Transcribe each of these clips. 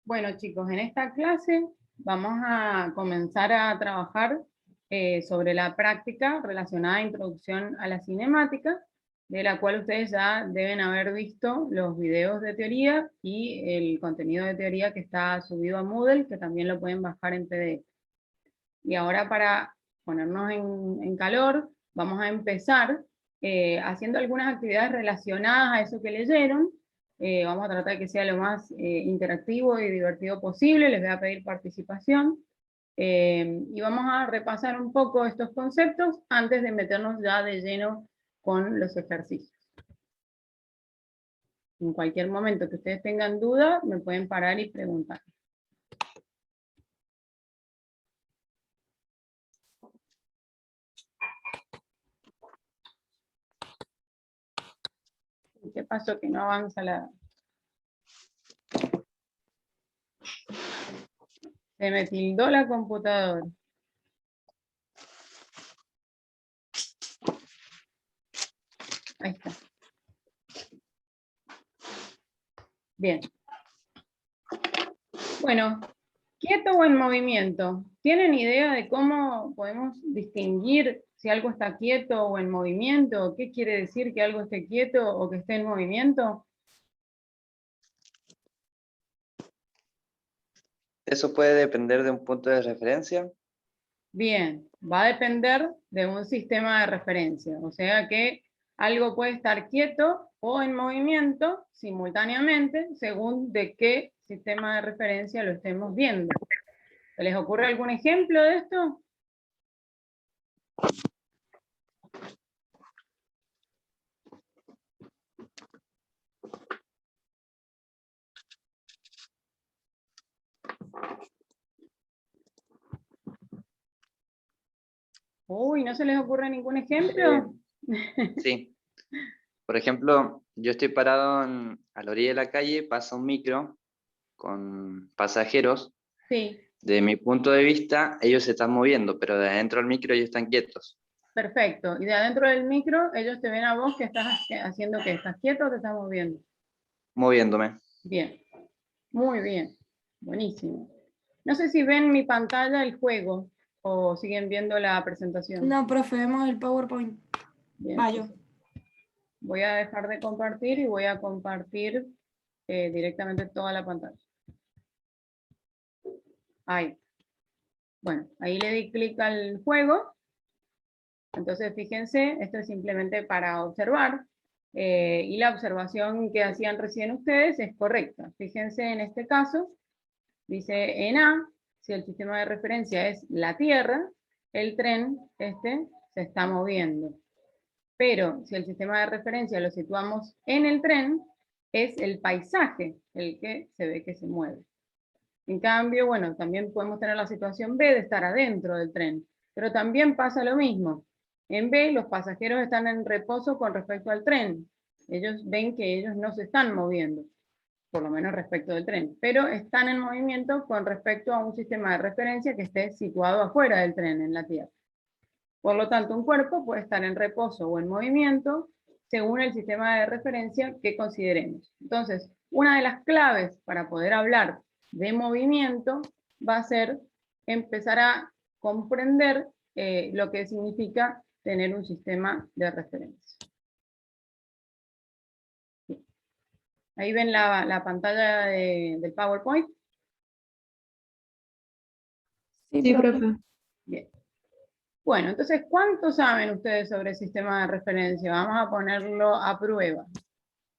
Bueno, chicos, en esta clase vamos a comenzar a trabajar sobre la práctica relacionada a introducción a la cinemática, de la cual ustedes ya deben haber visto los videos de teoría y el contenido de teoría que está subido a Moodle, que también lo pueden bajar en PDF. Y ahora, para ponernos en calor, vamos a empezar haciendo algunas actividades relacionadas a eso que leyeron. Vamos a tratar de que sea lo más interactivo y divertido posible. Les voy a pedir participación. Y vamos a repasar un poco estos conceptos antes de meternos ya de lleno con los ejercicios. En cualquier momento que ustedes tengan duda, me pueden parar y preguntar. ¿Qué pasó? Que no avanza la... Se me tildó la computadora. Ahí está. Bien. Bueno, quieto o en movimiento. ¿Tienen idea de cómo podemos distinguir si algo está quieto o en movimiento? ¿Qué quiere decir que algo esté quieto o que esté en movimiento? Eso puede depender de un punto de referencia. Bien, va a depender de un sistema de referencia. O sea que algo puede estar quieto o en movimiento simultáneamente según de qué sistema de referencia lo estemos viendo. ¿Se les ocurre algún ejemplo de esto? Uy, ¿no se les ocurre ningún ejemplo? Sí. Por ejemplo, yo estoy parado a la orilla de la calle, pasa un micro con pasajeros. Sí, De mi punto de vista, ellos se están moviendo, pero de adentro del micro ellos están quietos, perfecto. Y de adentro del micro, ellos te ven a vos que estás haciendo qué, ¿estás quieto o te estás moviendo? moviéndome. Bien, muy bien, buenísimo. No sé si ven mi pantalla el juego o siguen viendo la presentación. No, profe, vemos el PowerPoint. Bien, Vaya. voy a dejar de compartir y voy a compartir directamente toda la pantalla. Ahí. Bueno, ahí le di clic al juego. Entonces, fíjense, esto es simplemente para observar. Y la observación que hacían recién ustedes es correcta. Fíjense en este caso, dice en A, si el sistema de referencia es la Tierra, el tren se está moviendo. Pero si el sistema de referencia lo situamos en el tren, es el paisaje el que se ve que se mueve. En cambio, bueno, también podemos tener la situación B de estar adentro del tren, pero también pasa lo mismo. En B, los pasajeros están en reposo con respecto al tren. Ellos ven que ellos no se están moviendo, por lo menos respecto del tren, pero están en movimiento con respecto a un sistema de referencia que esté situado afuera del tren, en la Tierra. Por lo tanto, un cuerpo puede estar en reposo o en movimiento según el sistema de referencia que consideremos. Entonces, una de las claves para poder hablar de movimiento va a ser empezar a comprender lo que significa tener un sistema de referencia. Ahí ven la pantalla del PowerPoint. Sí, profe. Bien. Bueno, entonces, ¿cuánto saben ustedes sobre el sistema de referencia? Vamos a ponerlo a prueba.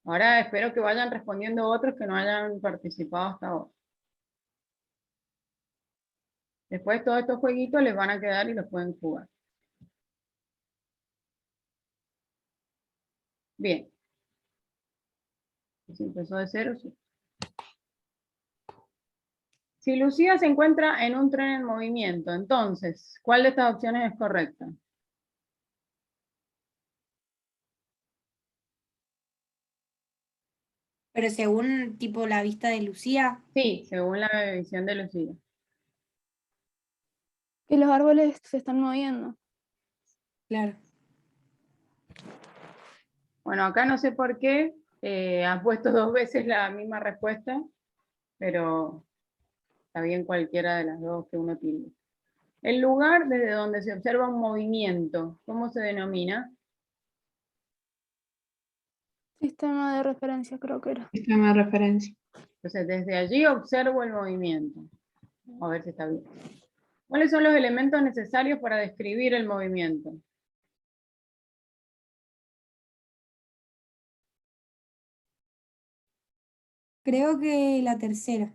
Ahora espero que vayan respondiendo otros que no hayan participado hasta ahora. Después todos estos jueguitos les van a quedar y los pueden jugar. Bien. Si empezó de cero, sí. Si Lucía se encuentra en un tren en movimiento, entonces, ¿cuál de estas opciones es correcta? Pero según tipo la vista de Lucía. Sí, según la visión de Lucía. Que los árboles se están moviendo. Claro. Bueno, acá no sé por qué han puesto dos veces la misma respuesta, pero Está bien cualquiera de las dos que uno tilde. El lugar desde donde se observa un movimiento, ¿cómo se denomina? Sistema de referencia creo que era. Sistema de referencia. Entonces, desde allí observo el movimiento. A ver si está bien. ¿Cuáles son los elementos necesarios para describir el movimiento? Creo que la tercera.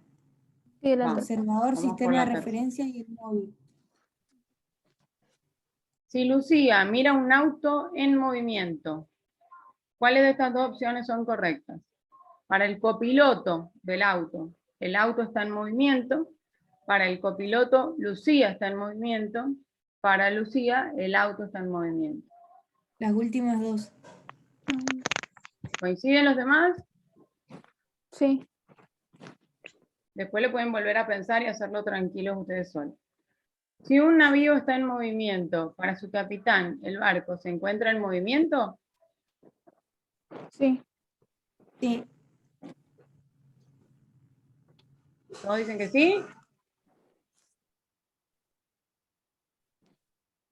Sí, la Vamos. Observador, Vamos por sistema la de tercera. referencia y el móvil. Si Lucía mira un auto en movimiento, ¿cuáles de estas dos opciones son correctas? Para el copiloto del auto, el auto está en movimiento. Para el copiloto, Lucía está en movimiento. Para Lucía, el auto está en movimiento. Las últimas dos. ¿Coinciden los demás? Sí. Después le pueden volver a pensar y hacerlo tranquilos ustedes solos. Si un navío está en movimiento, para su capitán, el barco se encuentra en movimiento, Sí. Sí. todos dicen que sí.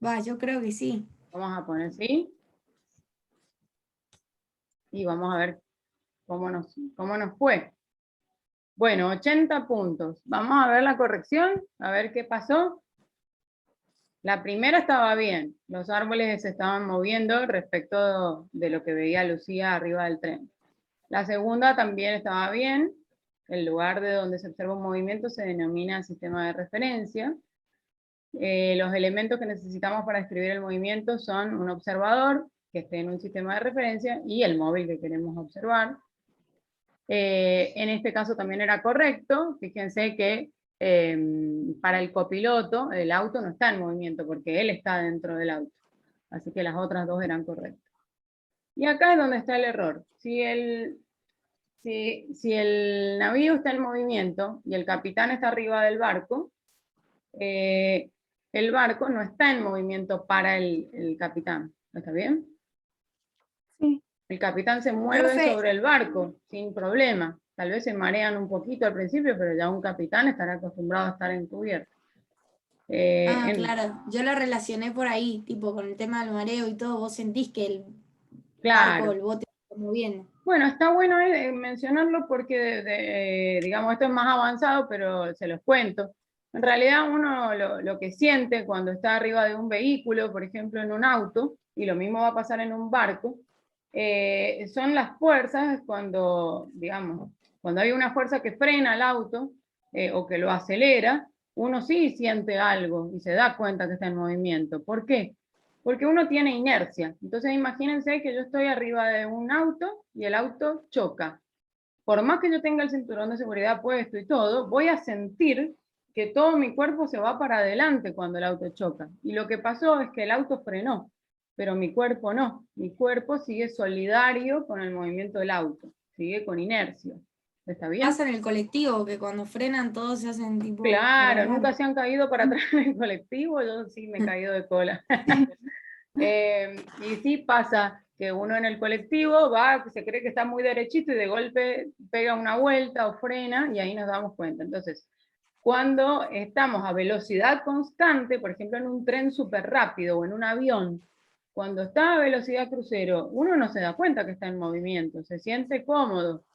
Va, yo creo que sí. Vamos a poner sí. Y vamos a ver cómo nos fue. Bueno, 80 puntos. Vamos a ver la corrección, a ver qué pasó. La primera estaba bien, los árboles se estaban moviendo respecto de lo que veía Lucía arriba del tren. La segunda también estaba bien, el lugar de donde se observa un movimiento se denomina sistema de referencia. Los elementos que necesitamos para describir el movimiento son un observador que esté en un sistema de referencia y el móvil que queremos observar. En este caso también era correcto, fíjense que para el copiloto el auto no está en movimiento porque él está dentro del auto, así que las otras dos eran correctas. Y acá es donde está el error. Si el navío está en movimiento y el capitán está arriba del barco, el barco no está en movimiento para el capitán, ¿está bien? Sí. El capitán se mueve Profe. sobre el barco sin problema. Tal vez se marean un poquito al principio, pero ya un capitán estará acostumbrado a estar en cubierta. Claro, yo lo relacioné por ahí, tipo con el tema del mareo y todo, vos sentís que el Claro. barco, el bote se está moviendo. Bueno, está bueno mencionarlo porque, digamos, esto es más avanzado, pero se los cuento. En realidad uno lo que siente cuando está arriba de un vehículo, por ejemplo en un auto, y lo mismo va a pasar en un barco, son las fuerzas cuando, digamos, cuando hay una fuerza que frena al auto o que lo acelera, uno sí siente algo y se da cuenta que está en movimiento. ¿Por qué? Porque uno tiene inercia. Entonces imagínense que yo estoy arriba de un auto y el auto choca. Por más que yo tenga el cinturón de seguridad puesto y todo, voy a sentir que todo mi cuerpo se va para adelante cuando el auto choca. Y lo que pasó es que el auto frenó, pero mi cuerpo no. Mi cuerpo sigue solidario con el movimiento del auto, sigue con inercia. ¿Está bien? Pasa en el colectivo, que cuando frenan todos se hacen tipo... Claro, como nunca se han caído para atrás en el colectivo, yo sí me he caído de cola. Y sí pasa que uno en el colectivo va, se cree que está muy derechito y de golpe pega una vuelta o frena y ahí nos damos cuenta. Entonces, cuando estamos a velocidad constante, por ejemplo en un tren súper rápido o en un avión, cuando está a velocidad crucero, uno no se da cuenta que está en movimiento, se siente cómodo.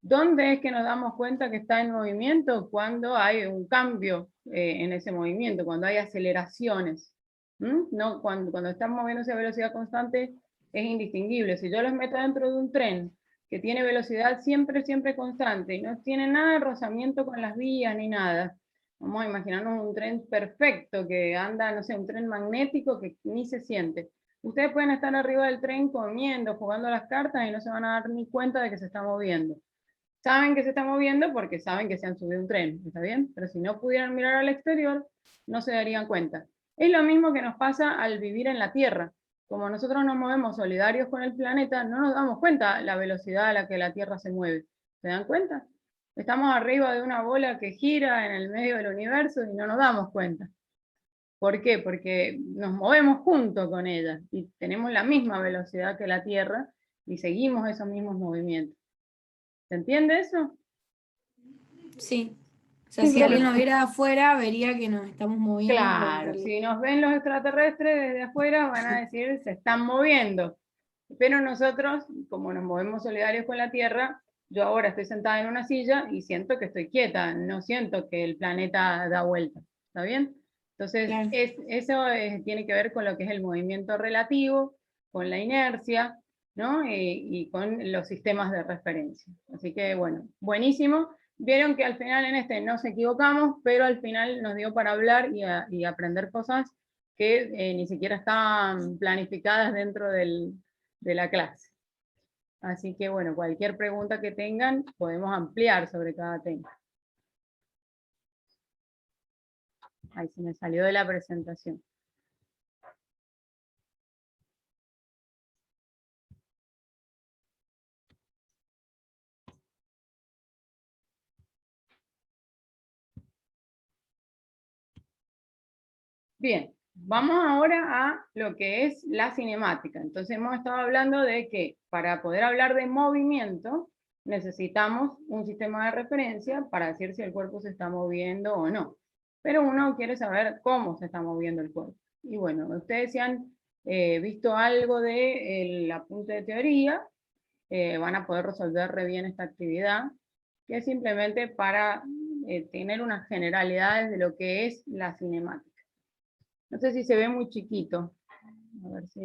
¿Dónde es que nos damos cuenta que está en movimiento? Cuando hay un cambio en ese movimiento, cuando hay aceleraciones. No, cuando están moviéndose a velocidad constante es indistinguible. Si yo los meto dentro de un tren que tiene velocidad siempre constante y no tiene nada de rozamiento con las vías ni nada, vamos a imaginarnos un tren perfecto que anda, no sé, un tren magnético que ni se siente. Ustedes pueden estar arriba del tren comiendo, jugando las cartas y no se van a dar ni cuenta de que se está moviendo. Saben que se está moviendo porque saben que se han subido un tren, ¿está bien? Pero si no pudieran mirar al exterior, no se darían cuenta. Es lo mismo que nos pasa al vivir en la Tierra. Como nosotros nos movemos solidarios con el planeta, no nos damos cuenta la velocidad a la que la Tierra se mueve. ¿Se dan cuenta? Estamos arriba de una bola que gira en el medio del universo y no nos damos cuenta. ¿Por qué? Porque nos movemos junto con ella y tenemos la misma velocidad que la Tierra y seguimos esos mismos movimientos. ¿Se entiende eso? Sí. O sea, Sí, si pero- alguien nos viera de afuera, vería que nos estamos moviendo. pero en Claro, realidad- si nos ven los extraterrestres desde afuera van a decir se están moviendo. Pero nosotros, como nos movemos solidarios con la Tierra, yo ahora estoy sentada en una silla y siento que estoy quieta, no siento que el planeta da vuelta. ¿Está bien? Entonces, Claro. eso tiene que ver con lo que es el movimiento relativo, con la inercia, ¿no? Y con los sistemas de referencia. Así que, bueno, buenísimo. Vieron que al final en este no se equivocamos, pero al final nos dio para hablar y aprender cosas que ni siquiera estaban planificadas dentro de la clase. Así que bueno, cualquier pregunta que tengan, podemos ampliar sobre cada tema. Ahí se me salió de la presentación. Bien, vamos ahora a lo que es la cinemática. Entonces hemos estado hablando de que para poder hablar de movimiento, necesitamos un sistema de referencia para decir si el cuerpo se está moviendo o no. Pero uno quiere saber cómo se está moviendo el cuerpo. Y bueno, ustedes si han visto algo del apunte de teoría, van a poder resolver re bien esta actividad, que es simplemente para tener unas generalidades de lo que es la cinemática. No sé si se ve muy chiquito. A ver si...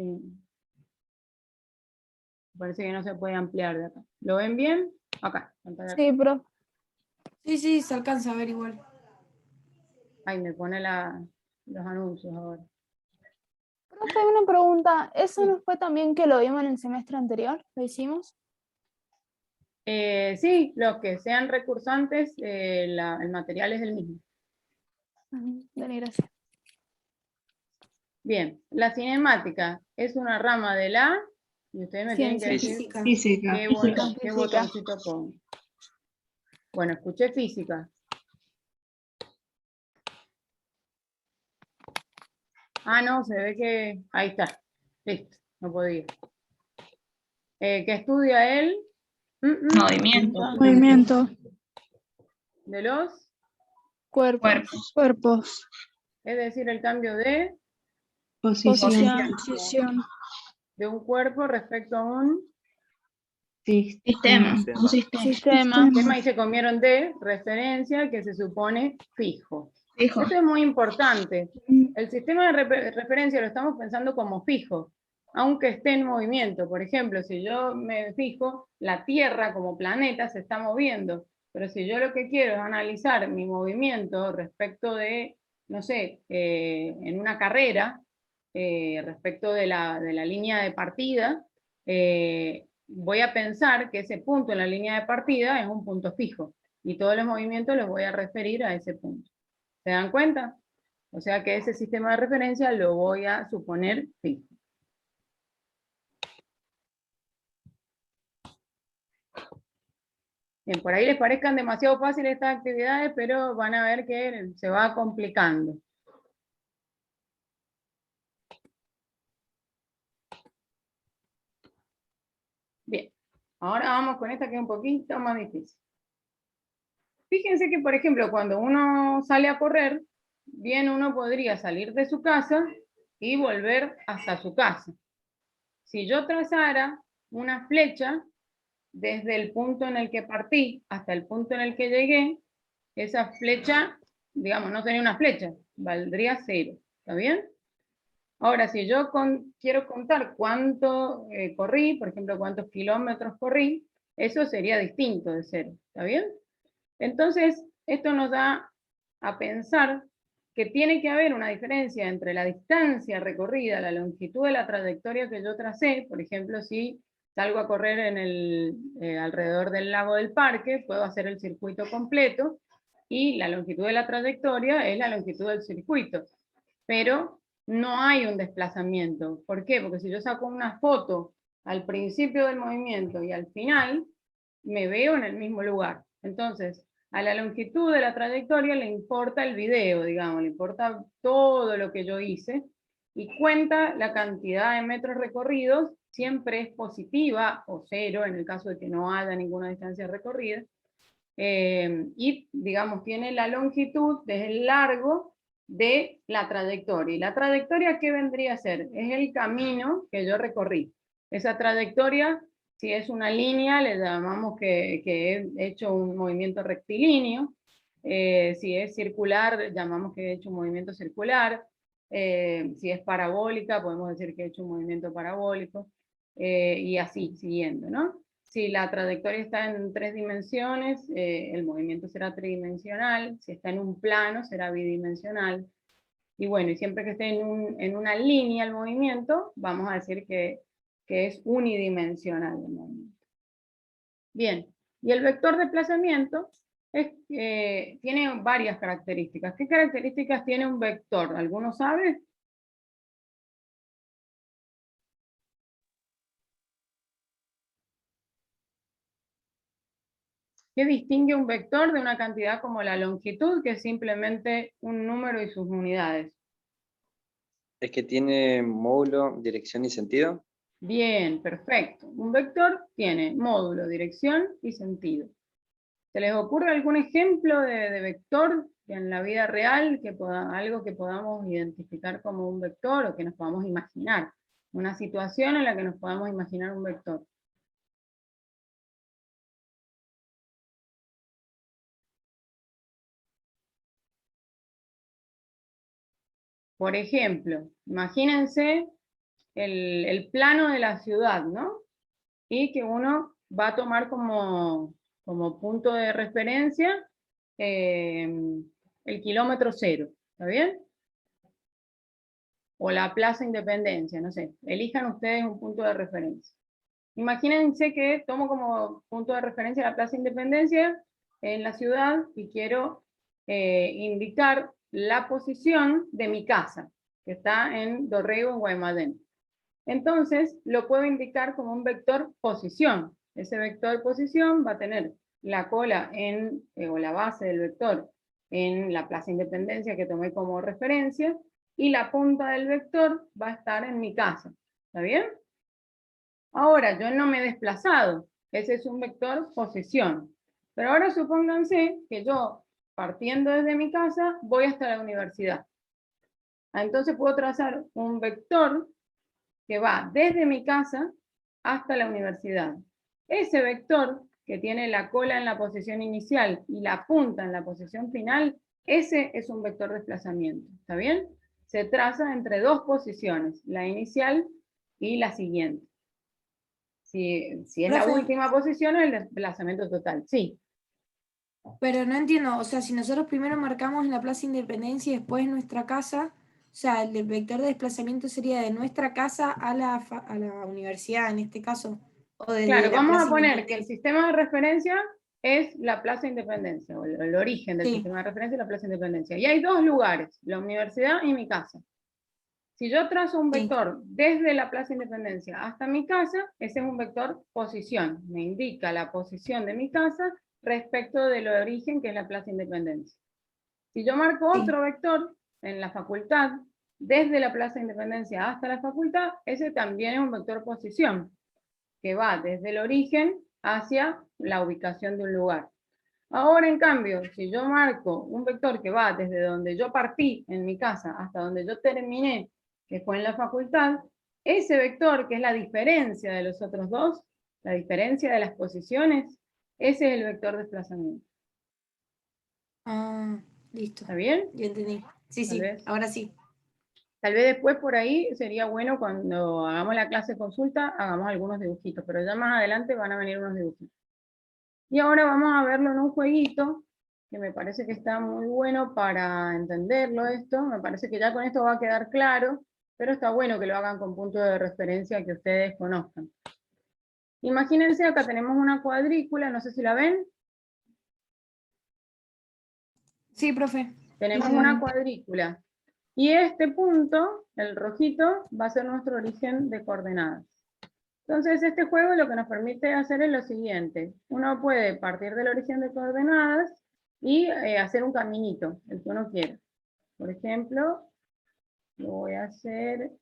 Parece que no se puede ampliar de acá. ¿Lo ven bien? Acá. Pantalla. Sí, profe. Sí, se alcanza a ver igual. Ay, me pone los anuncios ahora. Profe, una pregunta. ¿Eso no fue también que lo vimos en el semestre anterior? ¿Lo hicimos? Sí, los que sean recursantes, el material es el mismo. Dale, gracias. Bien, la cinemática es una rama de la... Y ustedes me tienen que Ciencia. decir Física. qué, Física. qué botoncito pongo. Bueno, escuché física. Ah, no, se ve que... Ahí está. Listo, no podía. ¿Qué estudia él? Movimiento. Movimiento. De los... Cuerpos. Cuerpos. Es decir, el cambio de Posición. Posición. un cuerpo respecto a un Sistema. Un sistema. Sistema. sistema y se comieron de referencia que se supone fijo. Fijo. Esto es muy importante. El sistema de referencia lo estamos pensando como fijo, aunque esté en movimiento. Por ejemplo, si yo me fijo, la Tierra como planeta se está moviendo, pero si yo lo que quiero es analizar mi movimiento respecto de, no sé, en una carrera, respecto de la línea de partida, voy a pensar que ese punto en la línea de partida es un punto fijo, y todos los movimientos los voy a referir a ese punto. ¿Se dan cuenta? O sea que ese sistema de referencia lo voy a suponer fijo. Bien, por ahí les parezcan demasiado fáciles estas actividades, pero van a ver que se va complicando. Bien, ahora vamos con esta que es un poquito más difícil. Fíjense que, por ejemplo, cuando uno sale a correr, bien uno podría salir de su casa y volver hasta su casa. Si yo trazara una flecha desde el punto en el que partí hasta el punto en el que llegué, esa flecha, digamos, no sería una flecha, valdría 0. ¿Está bien? Ahora, si yo quiero contar cuánto corrí, por ejemplo, cuántos kilómetros corrí, eso sería distinto de 0. ¿Está bien? Entonces, esto nos da a pensar que tiene que haber una diferencia entre la distancia recorrida, la longitud de la trayectoria que yo tracé. Por ejemplo, si salgo a correr en alrededor del lago del parque, puedo hacer el circuito completo, y la longitud de la trayectoria es la longitud del circuito. Pero no hay un desplazamiento. ¿Por qué? Porque si yo saco una foto al principio del movimiento y al final, me veo en el mismo lugar. Entonces, a la longitud de la trayectoria le importa el video, digamos, le importa todo lo que yo hice, y cuenta la cantidad de metros recorridos, siempre es positiva o 0 en el caso de que no haya ninguna distancia recorrida, y, digamos, tiene la longitud desde el largo de la trayectoria. ¿Y la trayectoria qué vendría a ser? Es el camino que yo recorrí. Esa trayectoria, si es una línea, le llamamos que he hecho un movimiento rectilíneo. Si es circular, llamamos que he hecho un movimiento circular. Si es parabólica, podemos decir que he hecho un movimiento parabólico. Y así, siguiendo, ¿no? Si la trayectoria está en 3 dimensiones, el movimiento será tridimensional. Si está en un plano, será bidimensional. Y bueno, y siempre que esté en una línea el movimiento, vamos a decir que es unidimensional el movimiento. Bien, y el vector de desplazamiento tiene varias características. ¿Qué características tiene un vector? ¿Alguno sabe? ¿Qué distingue un vector de una cantidad como la longitud, que es simplemente un número y sus unidades? Es que tiene módulo, dirección y sentido. Bien, perfecto. Un vector tiene módulo, dirección y sentido. ¿Se les ocurre algún ejemplo de vector que en la vida real, algo que podamos identificar como un vector o que nos podamos imaginar? Una situación en la que nos podamos imaginar un vector. Por ejemplo, imagínense el plano de la ciudad, ¿no? Y que uno va a tomar como punto de referencia el kilómetro cero, ¿está bien? O la Plaza Independencia, no sé, elijan ustedes un punto de referencia. Imagínense que tomo como punto de referencia la Plaza Independencia en la ciudad y quiero indicar la posición de mi casa, que está en Dorrego, en Guaymallén. Entonces, lo puedo indicar como un vector posición. Ese vector posición va a tener la cola o la base del vector en la Plaza Independencia que tomé como referencia, y la punta del vector va a estar en mi casa. ¿Está bien? Ahora, yo no me he desplazado. Ese es un vector posición. Pero ahora supónganse que yo, partiendo desde mi casa, voy hasta la universidad. Entonces puedo trazar un vector que va desde mi casa hasta la universidad. Ese vector, que tiene la cola en la posición inicial y la punta en la posición final, ese es un vector de desplazamiento. ¿Está bien? Se traza entre dos posiciones, la inicial y la siguiente. Si es la Profe. última posición, es el desplazamiento total. Sí. Pero no entiendo, o sea, si nosotros primero marcamos en la Plaza Independencia y después nuestra casa, o sea, el vector de desplazamiento sería de nuestra casa a la universidad en este caso, o desde Claro, la vamos Plaza a poner que el Independencia. sistema de referencia es la Plaza Independencia, o el origen del Sí. sistema de referencia es la Plaza Independencia. Y hay dos lugares, la universidad y mi casa. Si yo trazo un Sí. vector desde la Plaza Independencia hasta mi casa, ese es un vector posición. Me indica la posición de mi casa respecto del origen, que es la Plaza Independencia. Si yo marco Sí. otro vector en la facultad, desde la Plaza Independencia hasta la facultad, ese también es un vector posición, que va desde el origen hacia la ubicación de un lugar. Ahora, en cambio, si yo marco un vector que va desde donde yo partí en mi casa hasta donde yo terminé, que fue en la facultad, ese vector, que es la diferencia de los otros dos, la diferencia de las posiciones, ese es el vector de desplazamiento. Ah, listo. ¿Está bien? Ya entendí. Sí, Tal sí, vez. ahora sí. Tal vez después por ahí sería bueno cuando hagamos la clase de consulta, hagamos algunos dibujitos, pero ya más adelante van a venir unos dibujitos. Y ahora vamos a verlo en un jueguito, que me parece que está muy bueno para entenderlo esto. Me parece que ya con esto va a quedar claro, pero está bueno que lo hagan con puntos de referencia que ustedes conozcan. Imagínense, acá tenemos una cuadrícula, no sé si la ven. Sí, profe. Tenemos Sí. una cuadrícula. Y este punto, el rojito, va a ser nuestro origen de coordenadas. Entonces, este juego lo que nos permite hacer es lo siguiente. Uno puede partir del origen de coordenadas y hacer un caminito, el que uno quiera. Por ejemplo, yo voy a hacer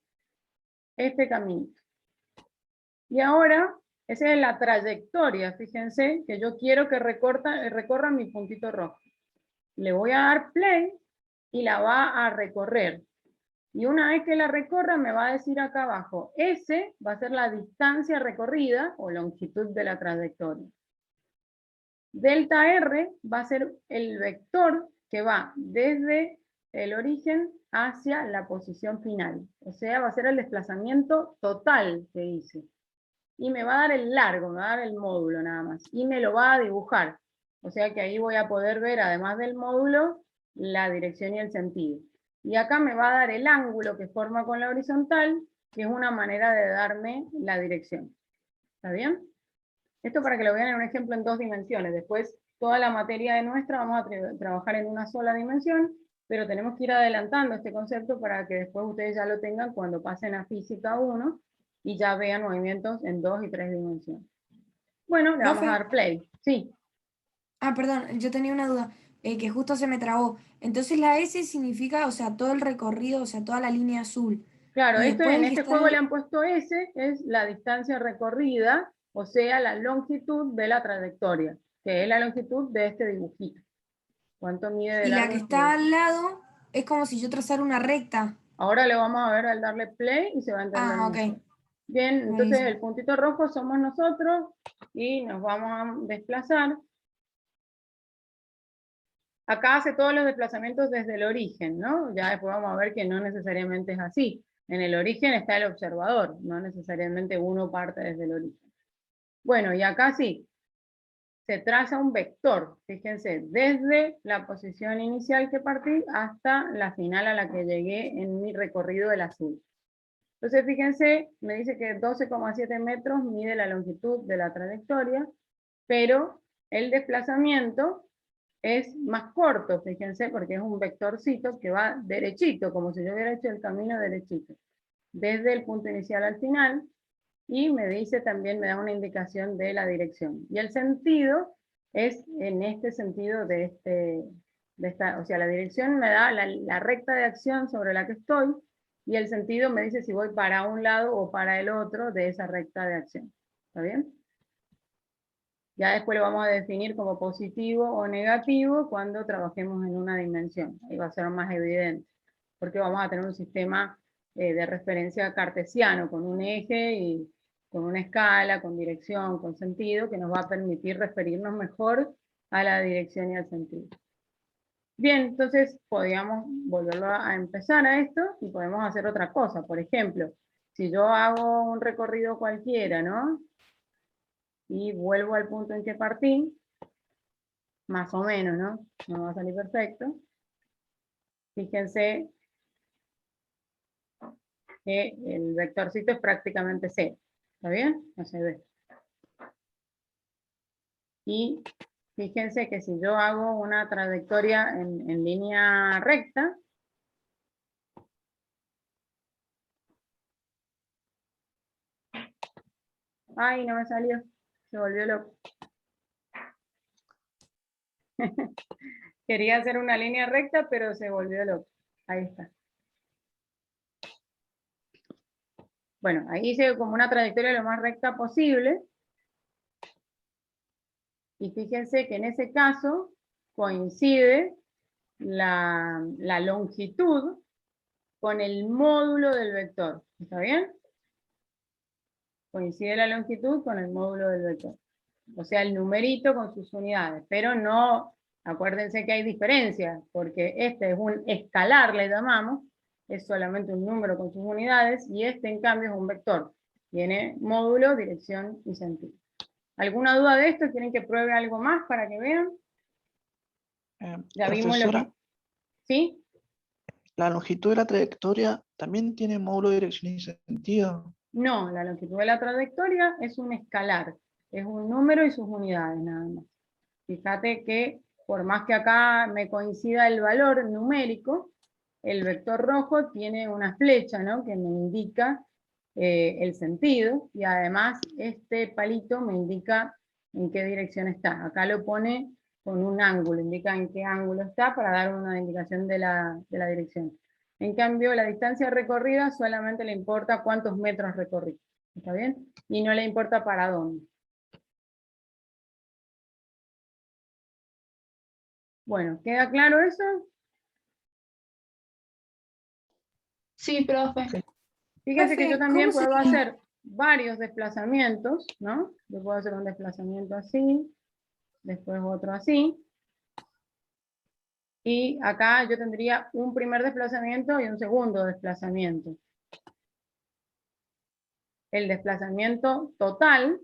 este caminito. Y ahora Esa es la trayectoria, fíjense, que yo quiero que recorra mi puntito rojo. Le voy a dar play y la va a recorrer. Y una vez que la recorra me va a decir acá abajo, S va a ser la distancia recorrida o longitud de la trayectoria. Delta R va a ser el vector que va desde el origen hacia la posición final. O sea, va a ser el desplazamiento total que hice. Y me va a dar el largo, me va a dar el módulo nada más. Y me lo va a dibujar. O sea que ahí voy a poder ver, además del módulo, la dirección y el sentido. Y acá me va a dar el ángulo que forma con la horizontal, que es una manera de darme la dirección. ¿Está bien? Esto para que lo vean en un ejemplo en 2 dimensiones. Después, toda la materia de nuestra vamos a trabajar en una sola dimensión, pero tenemos que ir adelantando este concepto para que después ustedes ya lo tengan cuando pasen a física 1 y ya vean movimientos en 2 y 3 dimensiones. Bueno, le vamos a dar play. Sí. Ah, perdón, yo tenía una duda, que justo se me trabó. Entonces la S significa, o sea, todo el recorrido, o sea, toda la línea azul. Claro, Y esto, después en el que este está juego en- le han puesto S, es la distancia recorrida, o sea, la longitud de la trayectoria, que es la longitud de este dibujito. ¿Cuánto mide de Y la largo que este está dibujo? al lado es como si yo trazara una recta. Ahora le vamos a ver al darle play y se va a entender Ah, mejor. ok. Bien, entonces Buenísimo. el puntito rojo somos nosotros y nos vamos a desplazar. Acá hace todos los desplazamientos desde el origen, ¿no? Ya después vamos a ver que no necesariamente es así. En el origen está el observador, no necesariamente uno parte desde el origen. Bueno, y acá sí, se traza un vector, fíjense, desde la posición inicial que partí hasta la final a la que llegué en mi recorrido del azul. Entonces, fíjense, me dice que 12,7 metros mide la longitud de la trayectoria, pero el desplazamiento es más corto, fíjense, porque es un vectorcito que va derechito, como si yo hubiera hecho el camino derechito, desde el punto inicial al final, y me dice también, me da una indicación de la dirección. Y el sentido es en este sentido de esta, o sea, la dirección me da la recta de acción sobre la que estoy, y el sentido me dice si voy para un lado o para el otro de esa recta de acción. ¿Está bien? Ya después lo vamos a definir como positivo o negativo cuando trabajemos en una dimensión. Ahí va a ser más evidente, porque vamos a tener un sistema de referencia cartesiano con un eje y con una escala, con dirección, con sentido, que nos va a permitir referirnos mejor a la dirección y al sentido. Bien, entonces podríamos volverlo a empezar a esto y podemos hacer otra cosa. Por ejemplo, si yo hago un recorrido cualquiera, ¿no? Y vuelvo al punto en que partí, más o menos, ¿no? No va a salir perfecto. Fíjense que el vectorcito es prácticamente cero. ¿Está bien? No se ve. Y fíjense que si yo hago una trayectoria en línea recta, ¡ay, no me salió! Se volvió loco. Quería hacer una línea recta, pero se volvió loco. Ahí está. Bueno, ahí hice como una trayectoria lo más recta posible. Y fíjense que en ese caso coincide la longitud con el módulo del vector. ¿Está bien? Coincide la longitud con el módulo del vector. O sea, el numerito con sus unidades. Pero no, acuérdense que hay diferencias, porque este es un escalar, le llamamos, es solamente un número con sus unidades, y este en cambio es un vector. Tiene módulo, dirección y sentido. ¿Alguna duda de esto? ¿Quieren que pruebe algo más para que vean? Ya vimos lo Profesora, que... ¿Sí? la longitud de la trayectoria también tiene módulo de dirección y sentido. No, la longitud de la trayectoria es un escalar. Es un número y sus unidades nada más. Fíjate que por más que acá me coincida el valor numérico, el vector rojo tiene una flecha, ¿no? Que me indica el sentido, y además este palito me indica en qué dirección está. Acá lo pone con un ángulo, indica en qué ángulo está para dar una indicación de la dirección. En cambio, la distancia recorrida solamente le importa cuántos metros recorrí. ¿Está bien? Y no le importa para dónde. Bueno, ¿queda claro eso? Sí, profe. Fíjense que yo Profe, también ¿cómo puedo sería? hacer varios desplazamientos, ¿no? Yo puedo hacer un desplazamiento así, después otro así. Y acá yo tendría un primer desplazamiento y un segundo desplazamiento. El desplazamiento total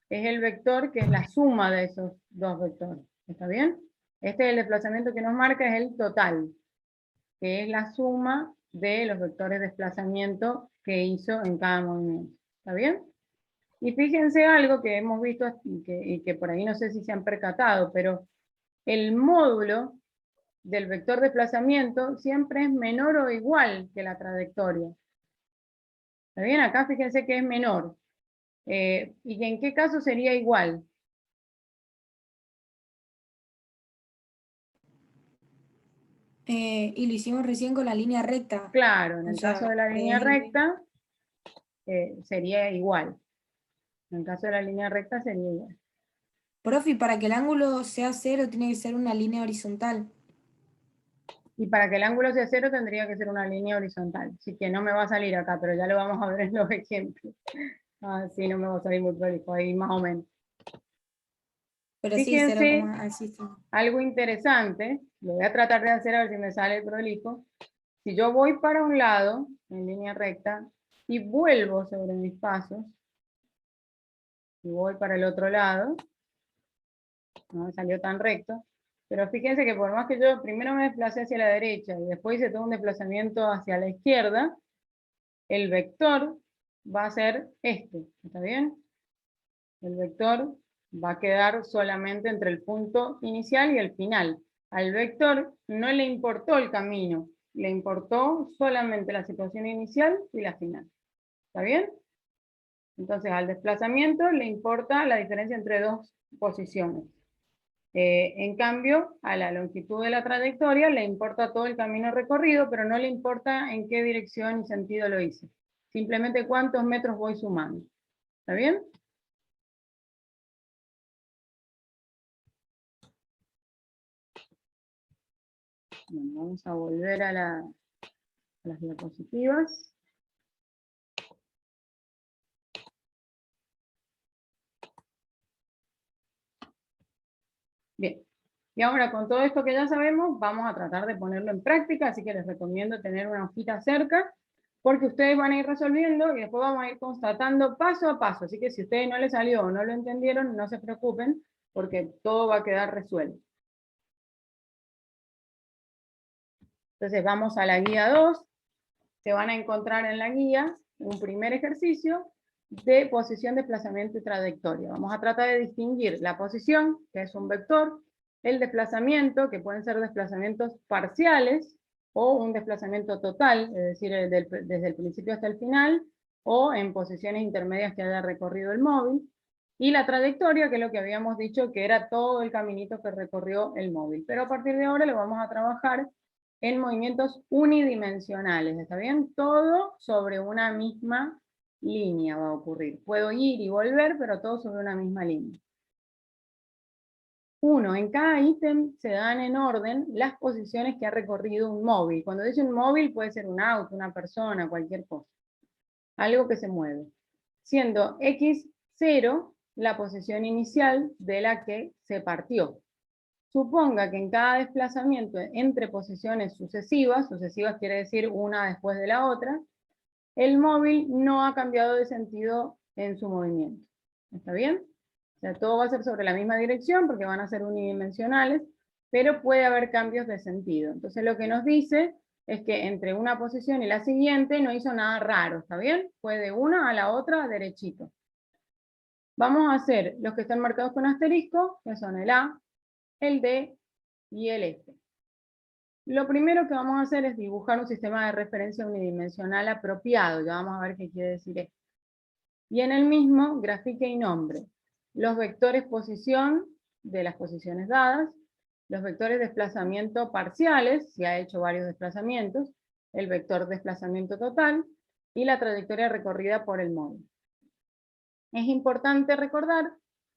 es el vector que es la suma de esos dos vectores. ¿Está bien? Este es el desplazamiento que nos marca, es el total, que es la suma de los vectores de desplazamiento que hizo en cada movimiento. ¿Está bien? Y fíjense algo que hemos visto y que por ahí no sé si se han percatado, pero el módulo del vector de desplazamiento siempre es menor o igual que la trayectoria. ¿Está bien? Acá fíjense que es menor. ¿Y en qué caso sería igual? Y lo hicimos recién con la línea recta. Claro, en O el sea, caso de la línea es el- recta sería igual. En el caso de la línea recta sería igual. Profe, y para que el ángulo sea cero tiene que ser una línea horizontal. Y para que el ángulo sea cero tendría que ser una línea horizontal. Así que no me va a salir acá, pero ya lo vamos a ver en los ejemplos. Así no me va a salir muy prolijo, ahí más o menos. Pero sí, Fíjense, así está. algo interesante, lo voy a tratar de hacer a ver si me sale prolijo. Si yo voy para un lado, en línea recta, y vuelvo sobre mis pasos, y voy para el otro lado, no me salió tan recto, pero fíjense que por más que yo primero me desplacé hacia la derecha y después hice todo un desplazamiento hacia la izquierda, el vector va a ser este, ¿está bien? El vector va a quedar solamente entre el punto inicial y el final. Al vector no le importó el camino, le importó solamente la situación inicial y la final. ¿Está bien? Entonces al desplazamiento le importa la diferencia entre dos posiciones. En cambio, a la longitud de la trayectoria le importa todo el camino recorrido, pero no le importa en qué dirección y sentido lo hice. Simplemente cuántos metros voy sumando. ¿Está bien? Bueno, vamos a volver a las diapositivas. Bien. Y ahora con todo esto que ya sabemos, vamos a tratar de ponerlo en práctica, así que les recomiendo tener una hojita cerca, porque ustedes van a ir resolviendo y después vamos a ir constatando paso a paso. Así que si a ustedes no les salió o no lo entendieron, no se preocupen, porque todo va a quedar resuelto. Entonces vamos a la guía 2. Se van a encontrar en la guía un primer ejercicio de posición, desplazamiento y trayectoria. Vamos a tratar de distinguir la posición, que es un vector, el desplazamiento, que pueden ser desplazamientos parciales, o un desplazamiento total, es decir, desde el principio hasta el final, o en posiciones intermedias que haya recorrido el móvil, y la trayectoria, que es lo que habíamos dicho, que era todo el caminito que recorrió el móvil. Pero a partir de ahora lo vamos a trabajar en movimientos unidimensionales, ¿está bien? Todo sobre una misma línea va a ocurrir. Puedo ir y volver, pero todo sobre una misma línea. 1. En cada ítem se dan en orden las posiciones que ha recorrido un móvil. Cuando dice un móvil puede ser un auto, una persona, cualquier cosa. Algo que se mueve. Siendo x0 la posición inicial de la que se partió. Suponga que en cada desplazamiento entre posiciones sucesivas quiere decir una después de la otra, el móvil no ha cambiado de sentido en su movimiento. ¿Está bien? O sea, todo va a ser sobre la misma dirección porque van a ser unidimensionales, pero puede haber cambios de sentido. Entonces lo que nos dice es que entre una posición y la siguiente no hizo nada raro, ¿está bien? Fue de una a la otra derechito. Vamos a hacer los que están marcados con asterisco, que son el A, el D y el F. Lo primero que vamos a hacer es dibujar un sistema de referencia unidimensional apropiado. Ya vamos a ver qué quiere decir esto. Y en el mismo, grafique y nombre los vectores posición de las posiciones dadas, los vectores desplazamiento parciales, si ha hecho varios desplazamientos, el vector desplazamiento total y la trayectoria recorrida por el móvil. es importante recordar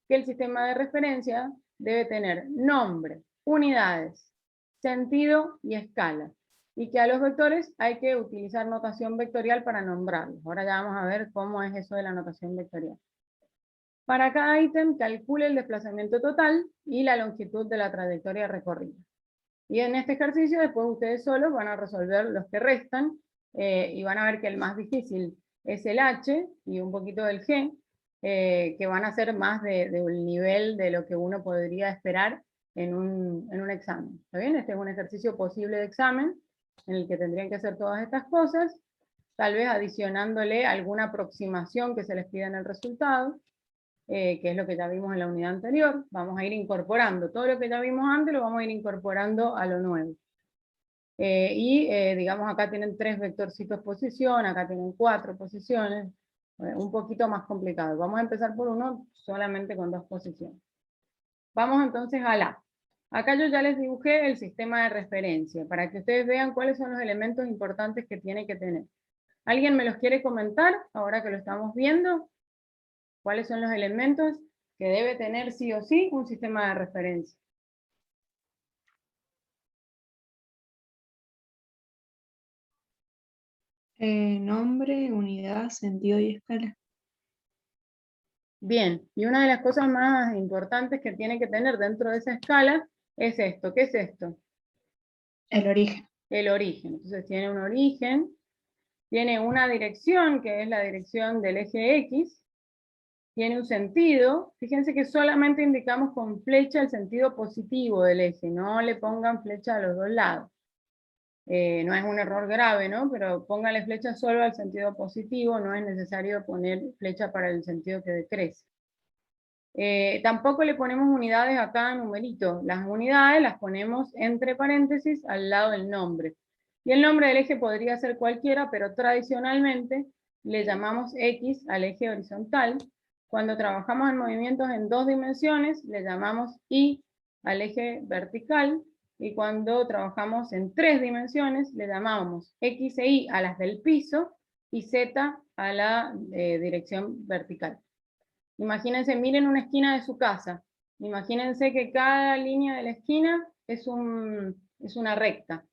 que el sistema de referencia debe tener nombre, unidades, sentido y escala. Y que a los vectores hay que utilizar notación vectorial para nombrarlos. Ahora ya vamos a ver cómo es eso de la notación vectorial. Para cada ítem, calcule el desplazamiento total y la longitud de la trayectoria recorrida. Y en este ejercicio, después ustedes solos van a resolver los que restan, y van a ver que el más difícil es el H y un poquito del G, que van a ser más del nivel de lo que uno podría esperar en un examen. ¿Está bien? Este es un ejercicio posible de examen, en el que tendrían que hacer todas estas cosas, tal vez adicionándole alguna aproximación que se les pida en el resultado, que es lo que ya vimos en la unidad anterior. Vamos a ir incorporando todo lo que ya vimos antes, lo vamos a ir incorporando a lo nuevo. Digamos, acá tienen 3 vectorcitos posición, acá tienen 4 posiciones, un poquito más complicado. Vamos a empezar por uno solamente con 2 posiciones. Vamos entonces a la. Acá yo ya les dibujé el sistema de referencia, para que ustedes vean cuáles son los elementos importantes que tiene que tener. ¿Alguien me los quiere comentar, ahora que lo estamos viendo? ¿Cuáles son los elementos que debe tener sí o sí un sistema de referencia? Nombre, unidad, sentido y escala. Bien, y una de las cosas más importantes que tiene que tener dentro de esa escala es esto. ¿Qué es esto? El origen. El origen. Entonces tiene un origen, tiene una dirección, que es la dirección del eje X, tiene un sentido. Fíjense que solamente indicamos con flecha el sentido positivo del eje, no le pongan flecha a los dos lados. No es un error grave, ¿no? Pero póngale flecha solo al sentido positivo, no es necesario poner flecha para el sentido que decrece. Tampoco le ponemos unidades a cada numerito. Las unidades las ponemos entre paréntesis al lado del nombre. Y el nombre del eje podría ser cualquiera, pero tradicionalmente le llamamos X al eje horizontal. Cuando trabajamos en movimientos en 2 dimensiones, le llamamos Y al eje vertical. Y cuando trabajamos en 3 dimensiones, le llamamos X e Y a las del piso y Z a la dirección vertical. Imagínense, miren una esquina de su casa. Imagínense que cada línea de la esquina es una recta.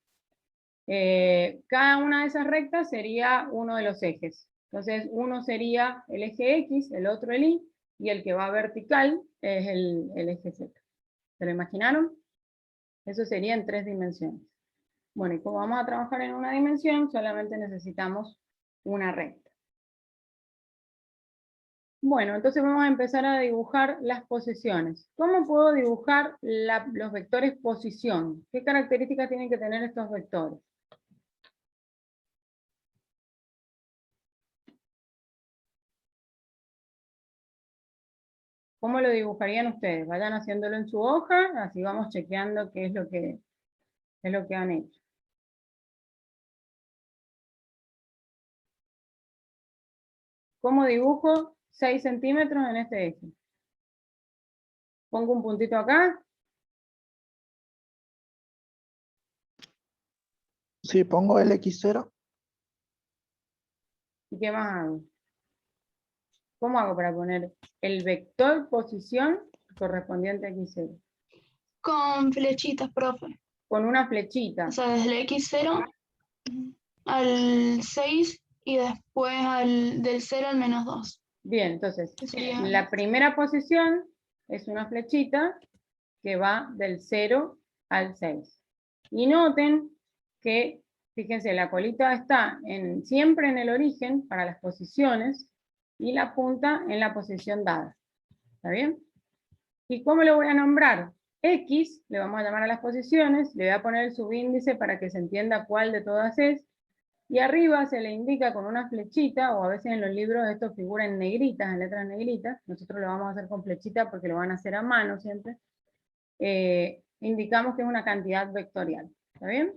Cada una de esas rectas sería uno de los ejes. Entonces, uno sería el eje X, el otro el Y, y el que va vertical es el eje Z. ¿Se lo imaginaron? Eso sería en 3 dimensiones. Bueno, y como vamos a trabajar en una dimensión, solamente necesitamos una recta. Bueno, entonces vamos a empezar a dibujar las posiciones. ¿Cómo puedo dibujar los vectores posición? ¿Qué características tienen que tener estos vectores? ¿Cómo lo dibujarían ustedes? Vayan haciéndolo en su hoja, así vamos chequeando qué es lo que han hecho. ¿Cómo dibujo 6 centímetros en este eje? Pongo un puntito acá. Sí, pongo el X0. ¿Y qué más hago? ¿Cómo hago para poner el vector posición correspondiente a X0? Con flechitas, profe. Con una flechita. O sea, desde el X0 al 6 y después del 0 al -2. Bien, entonces, Que sería- la primera posición es una flechita que va del 0 al 6. Y noten que, fíjense, la colita está siempre en el origen para las posiciones y la punta en la posición dada. ¿Está bien? ¿Y cómo lo voy a nombrar? X, le vamos a llamar a las posiciones, le voy a poner el subíndice para que se entienda cuál de todas es, y arriba se le indica con una flechita, o a veces en los libros esto figura en negritas, en letras negritas, nosotros lo vamos a hacer con flechita porque lo van a hacer a mano siempre, indicamos que es una cantidad vectorial. ¿Está bien?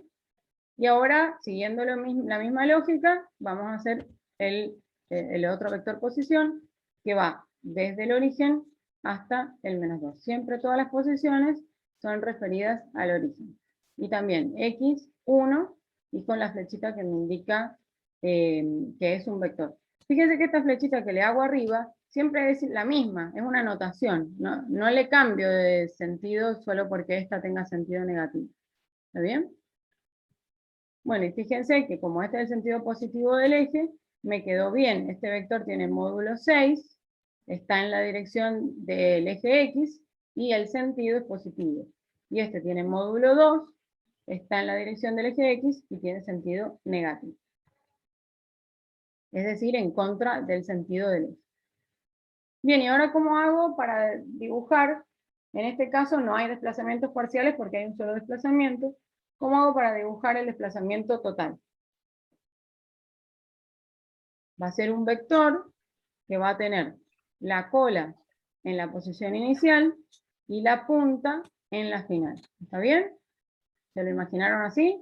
Y ahora, siguiendo la misma lógica, vamos a hacer el otro vector posición, que va desde el origen hasta el -2. Siempre todas las posiciones son referidas al origen. Y también X1, y con la flechita que me indica que es un vector. Fíjense que esta flechita que le hago arriba siempre es la misma, es una notación, no le cambio de sentido solo porque esta tenga sentido negativo. ¿Está bien? Bueno, y fíjense que como este es el sentido positivo del eje, me quedó bien. Este vector tiene módulo 6, está en la dirección del eje X, y el sentido es positivo. Y este tiene módulo 2, está en la dirección del eje X, y tiene sentido negativo. Es decir, en contra del sentido del eje. Bien, y ahora ¿cómo hago para dibujar? En este caso no hay desplazamientos parciales porque hay un solo desplazamiento. ¿Cómo hago para dibujar el desplazamiento total? Va a ser un vector que va a tener la cola en la posición inicial y la punta en la final. ¿Está bien? ¿Se lo imaginaron así?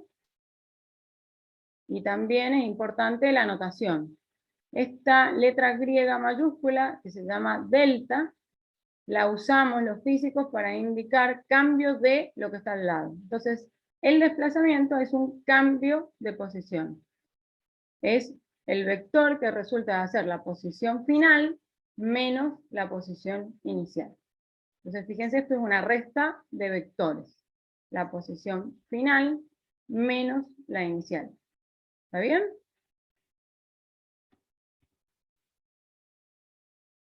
Y también es importante la notación. Esta letra griega mayúscula, que se llama delta, la usamos los físicos para indicar cambios de lo que está al lado. Entonces, el desplazamiento es un cambio de posición. Es el vector que resulta de hacer la posición final menos la posición inicial. Entonces, fíjense, esto es una resta de vectores. La posición final menos la inicial. ¿Está bien?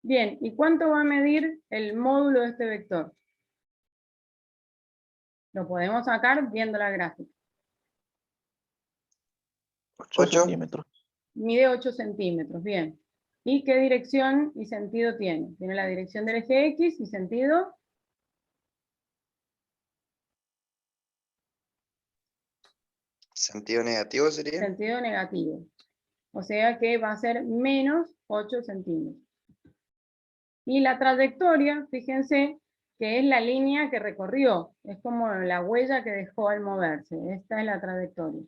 Bien, ¿y cuánto va a medir el módulo de este vector? Lo podemos sacar viendo la gráfica. 8 centímetros. Mide 8 centímetros, bien. ¿Y qué dirección y sentido tiene? Tiene la dirección del eje X y sentido... ¿Sentido negativo sería? Sentido negativo. O sea que va a ser menos 8 centímetros. Y la trayectoria, fíjense, que es la línea que recorrió. Es como la huella que dejó al moverse. Esta es la trayectoria.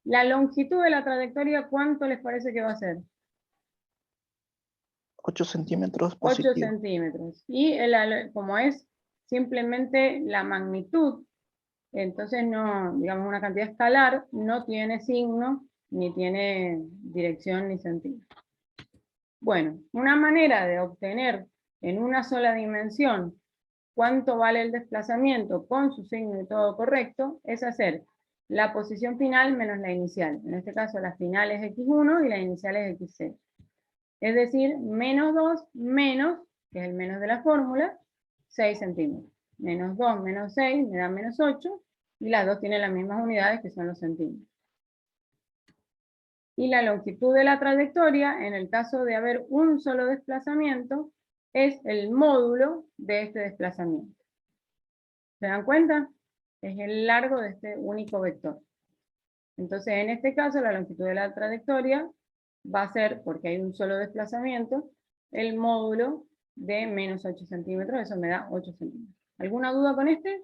La longitud de la trayectoria, ¿cuánto les parece que va a ser? 8 centímetros 8 positivo. centímetros. Y como es simplemente la magnitud, entonces no, digamos una cantidad escalar, no tiene signo, ni tiene dirección ni sentido. Bueno, una manera de obtener en una sola dimensión cuánto vale el desplazamiento con su signo y todo correcto, es hacer la posición final menos la inicial. En este caso la final es x1 y la inicial es x0. Es decir, menos 2 menos, que es el menos de la fórmula, 6 centímetros. Menos 2 menos 6 me da menos 8, y las dos tienen las mismas unidades que son los centímetros. Y la longitud de la trayectoria, en el caso de haber un solo desplazamiento, es el módulo de este desplazamiento. ¿Se dan cuenta? Es el largo de este único vector. Entonces, en este caso, la longitud de la trayectoria va a ser, porque hay un solo desplazamiento, el módulo de menos 8 centímetros, eso me da 8 centímetros. ¿Alguna duda con este?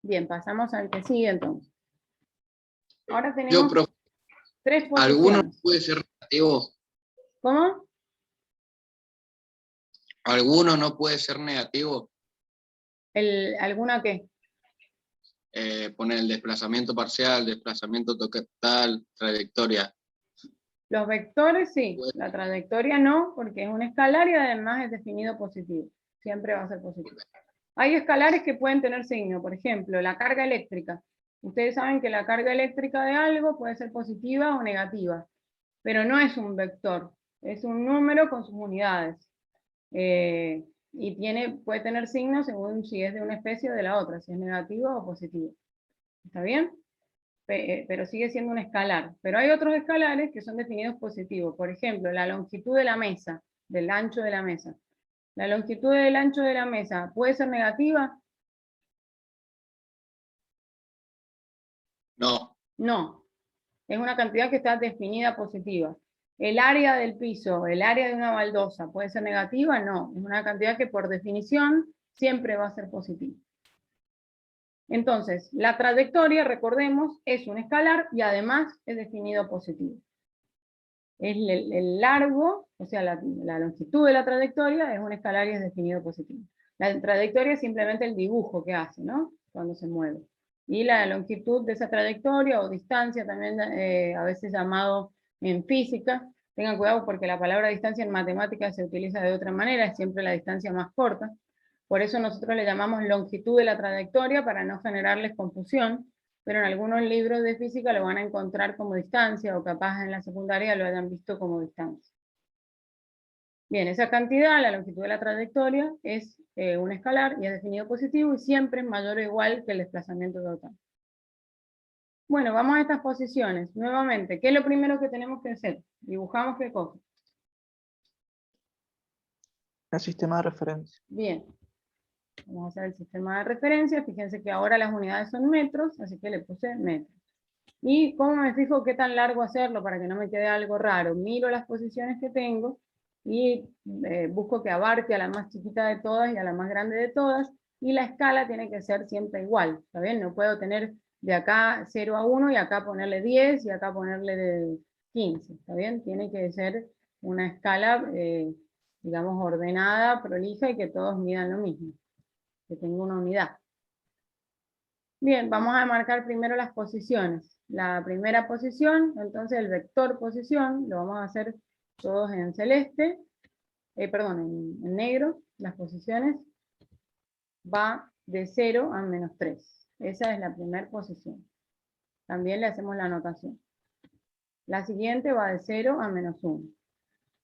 Bien, pasamos al que sigue entonces. Ahora tenemos tres ¿Alguno posiciones. puede ser negativo? ¿Cómo? ¿Alguno no puede ser negativo? ¿Alguna qué? Poner el desplazamiento parcial, desplazamiento total, trayectoria. Los vectores sí, la trayectoria no, porque es un escalar y además es definido positivo. Siempre va a ser positivo. Hay escalares que pueden tener signo, por ejemplo, la carga eléctrica. Ustedes saben que la carga eléctrica de algo puede ser positiva o negativa, pero no es un vector, es un número con sus unidades. Y puede tener signo según si es de una especie o de la otra, si es negativo o positivo. ¿Está bien? Pero sigue siendo un escalar. Pero hay otros escalares que son definidos positivos. Por ejemplo, la longitud de la mesa, del ancho de la mesa. ¿La longitud del ancho de la mesa puede ser negativa? No. No. Es una cantidad que está definida positiva. ¿El área del piso, el área de una baldosa, puede ser negativa? No. Es una cantidad que por definición siempre va a ser positiva. Entonces, la trayectoria, recordemos, es un escalar y además es definido positivo. Es el largo, o sea, la longitud de la trayectoria es un escalar y es definido positivo. La trayectoria es simplemente el dibujo que hace, ¿no? Cuando se mueve. y la longitud de esa trayectoria o distancia, también a veces llamado en física. Tengan cuidado porque la palabra distancia en matemáticas se utiliza de otra manera, es siempre la distancia más corta. Por eso nosotros le llamamos longitud de la trayectoria para no generarles confusión, pero en algunos libros de física lo van a encontrar como distancia, o capaz en la secundaria lo hayan visto como distancia. Bien, esa cantidad, la longitud de la trayectoria, es un escalar y es definido positivo y siempre es mayor o igual que el desplazamiento total. Bueno, vamos a estas posiciones. Nuevamente, ¿qué es lo primero que tenemos que hacer? Dibujamos qué cosa. El sistema de referencia. Bien. Vamos a hacer el sistema de referencia. Fíjense que ahora las unidades son metros, así que le puse metros. ¿Y cómo me fijo qué tan largo hacerlo para que no me quede algo raro? Miro las posiciones que tengo y busco que abarque a la más chiquita de todas y a la más grande de todas, y la escala tiene que ser siempre igual, ¿está bien? No puedo tener de acá 0 a 1 y acá ponerle 10 y acá ponerle 15, ¿está bien? Tiene que ser una escala, digamos, ordenada, prolija y que todos midan lo mismo, que tenga una unidad. Bien, vamos a marcar primero las posiciones. La primera posición, entonces el vector posición, lo vamos a hacer todos en celeste, perdón, en negro, las posiciones, va de 0 a -3. Esa es la primera posición. También le hacemos la anotación. La siguiente va de 0 a -1.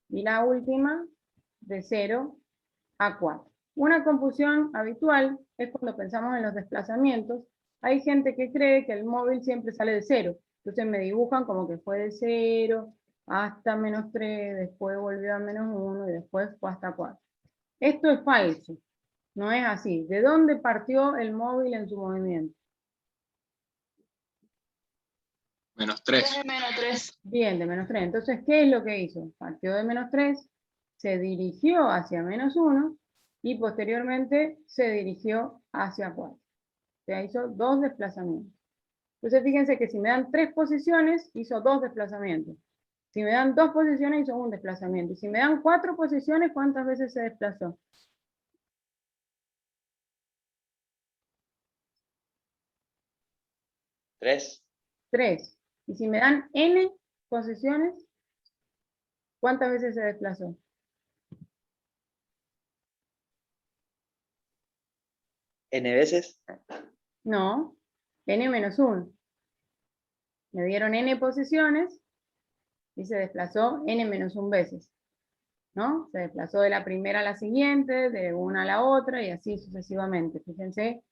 Y la última, de 0 a 4. Una confusión habitual es cuando pensamos en los desplazamientos. Hay gente que cree que el móvil siempre sale de 0. Entonces me dibujan como que fue de 0 hasta -3, después volvió a -1 y después fue hasta 4. Esto es falso. No es así. ¿De dónde partió el móvil en su movimiento? -3. Desde -3. Bien, de -3. Entonces, ¿qué es lo que hizo? Partió de -3, se dirigió hacia -1 y posteriormente se dirigió hacia 4. O sea, hizo 2 desplazamientos. Entonces, fíjense que si me dan 3 posiciones, hizo 2 desplazamientos. Si me dan 2 posiciones, hizo 1 desplazamiento. Y si me dan 4 posiciones, ¿cuántas veces se desplazó? 3. 3. Y si me dan n posiciones, ¿cuántas veces se desplazó? N veces. No, n-1. Me dieron n posiciones y se desplazó n-1 veces, ¿no? Se desplazó de la primera a la siguiente, de una a la otra y así sucesivamente. Fíjense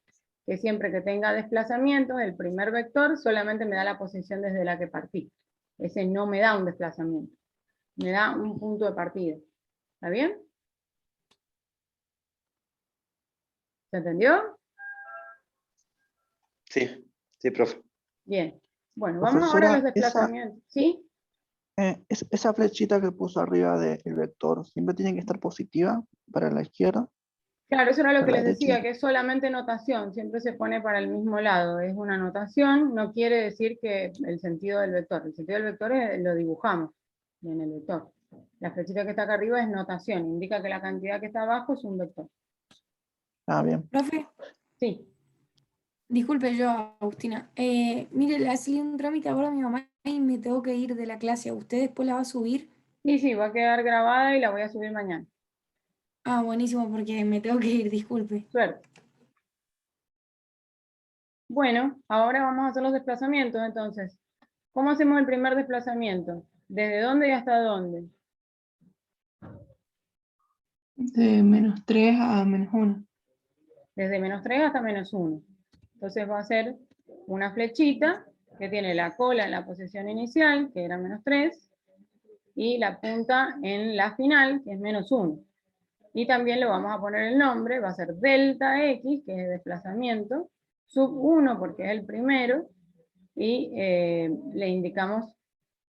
que siempre que tenga desplazamiento, el primer vector solamente me da la posición desde la que partí. Ese no me da un desplazamiento, me da un punto de partida. ¿Está bien? ¿Se entendió? Sí, sí, profe. Bien. Bueno, vamos ahora a los Profesora, desplazamientos. ¿Sí? esa flechita que puso arriba del vector, ¿siempre tiene que estar positiva para la izquierda? Claro, eso era lo Para que la les derecha. decía, que es solamente notación, siempre se pone para el mismo lado, es una notación, no quiere decir que el sentido del vector, el sentido del vector lo dibujamos en el vector. La flechita que está acá arriba es notación, indica que la cantidad que está abajo es un vector. Ah, bien. Profe, Sí, disculpe yo, Agustina. Mire, le ha salido un trámite ahora a mi mamá y me tengo que ir de la clase. ¿Usted después la va a subir? sí, va a quedar grabada y la voy a subir mañana. Ah, buenísimo, porque me tengo que ir, disculpe. Suerte. Bueno, ahora vamos a hacer los desplazamientos entonces. ¿Cómo hacemos el primer desplazamiento? ¿Desde dónde y hasta dónde? De -3 a -1. Desde -3 hasta -1. Entonces va a ser una flechita que tiene la cola en la posición inicial, que era -3, y la punta en la final, que es -1. Y también le vamos a poner el nombre, va a ser delta X, que es desplazamiento, sub 1 porque es el primero, y le indicamos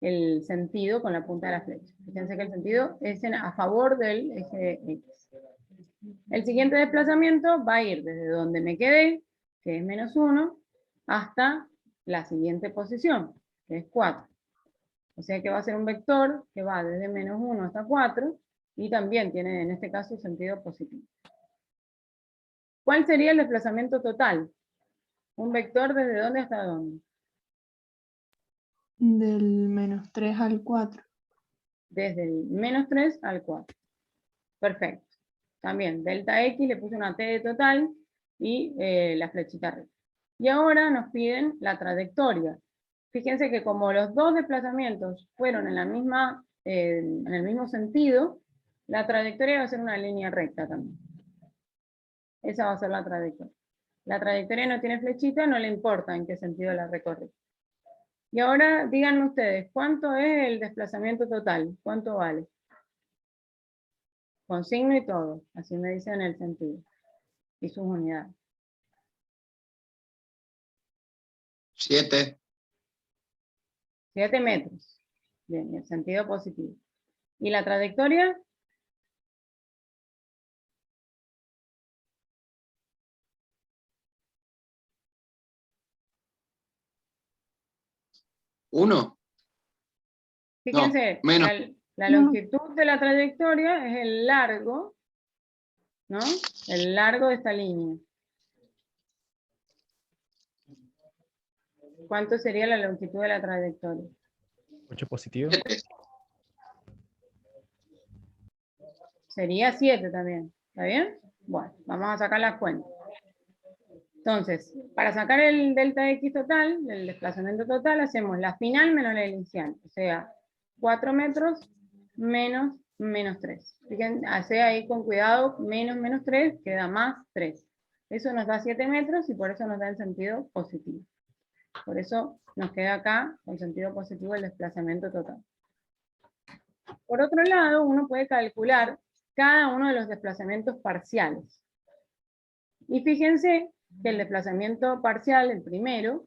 el sentido con la punta de la flecha. Fíjense que el sentido es a favor del eje X. El siguiente desplazamiento va a ir desde donde me quedé, que es -1, hasta la siguiente posición, que es 4. O sea que va a ser un vector que va desde -1 hasta 4, y también tiene en este caso sentido positivo. ¿Cuál sería el desplazamiento total? ¿Un vector desde dónde hasta dónde? Del -3 al 4. Desde el -3 al 4. Perfecto. También delta X le puse una T de total y la flechita recta. Y ahora nos piden la trayectoria. Fíjense que como los dos desplazamientos fueron en el mismo sentido, la trayectoria va a ser una línea recta también. Esa va a ser la trayectoria. La trayectoria no tiene flechita, no le importa en qué sentido la recorre. Y ahora díganme ustedes, ¿cuánto es el desplazamiento total? ¿Cuánto vale? Con signo y todo, así me dicen el sentido. Y sus unidades. 7. 7 metros. Bien, el sentido positivo. ¿Y la trayectoria? ¿1? Fíjense, menos. la longitud de la trayectoria es el largo, ¿no? El largo de esta línea. ¿Cuánto sería la longitud de la trayectoria? 8 positivo. 7. Sería 7 también. ¿Está bien? Bueno, vamos a sacar las cuentas. Entonces, para sacar el delta X total, el desplazamiento total, hacemos la final menos la inicial. O sea, 4 metros menos menos 3. Fíjense, hace ahí con cuidado, menos 3, queda más 3. Eso nos da 7 metros y por eso nos da el sentido positivo. Por eso nos queda acá con sentido positivo el desplazamiento total. Por otro lado, uno puede calcular cada uno de los desplazamientos parciales. Y fíjense que el desplazamiento parcial, el primero,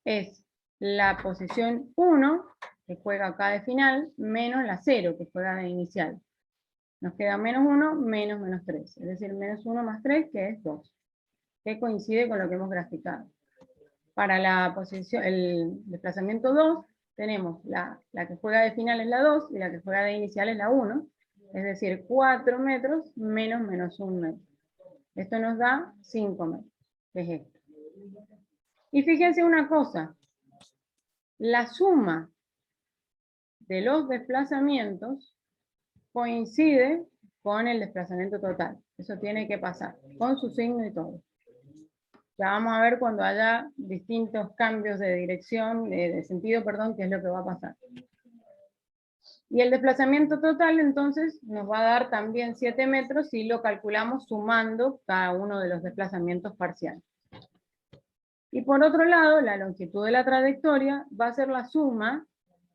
es la posición 1, que juega acá de final, menos la 0, que juega de inicial. Nos queda menos 1, menos 3. Es decir, menos 1 más 3, que es 2. Que coincide con lo que hemos graficado. Para la posición, el desplazamiento 2, tenemos la que juega de final es la 2 y la que juega de inicial es la 1. Es decir, 4 metros menos 1 metro. Esto nos da 5 metros, que es esto. Y fíjense una cosa, la suma de los desplazamientos coincide con el desplazamiento total. Eso tiene que pasar, con su signo y todo. Ya vamos a ver cuando haya distintos cambios de dirección, de sentido, perdón, qué es lo que va a pasar. Y el desplazamiento total, entonces, nos va a dar también 7 metros si lo calculamos sumando cada uno de los desplazamientos parciales. Y por otro lado, la longitud de la trayectoria va a ser la suma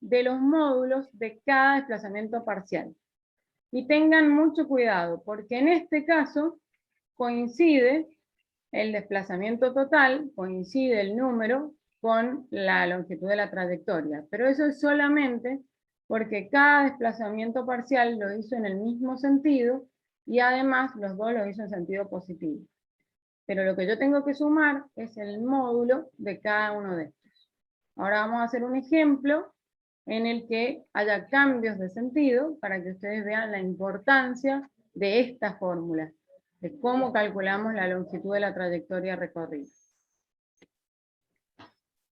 de los módulos de cada desplazamiento parcial. Y tengan mucho cuidado, porque en este caso coincide el desplazamiento total, coincide el número con la longitud de la trayectoria. Pero eso es solamente porque cada desplazamiento parcial lo hizo en el mismo sentido y además los dos lo hizo en sentido positivo. Pero lo que yo tengo que sumar es el módulo de cada uno de estos. Ahora vamos a hacer un ejemplo en el que haya cambios de sentido para que ustedes vean la importancia de esta fórmula, de cómo calculamos la longitud de la trayectoria recorrida.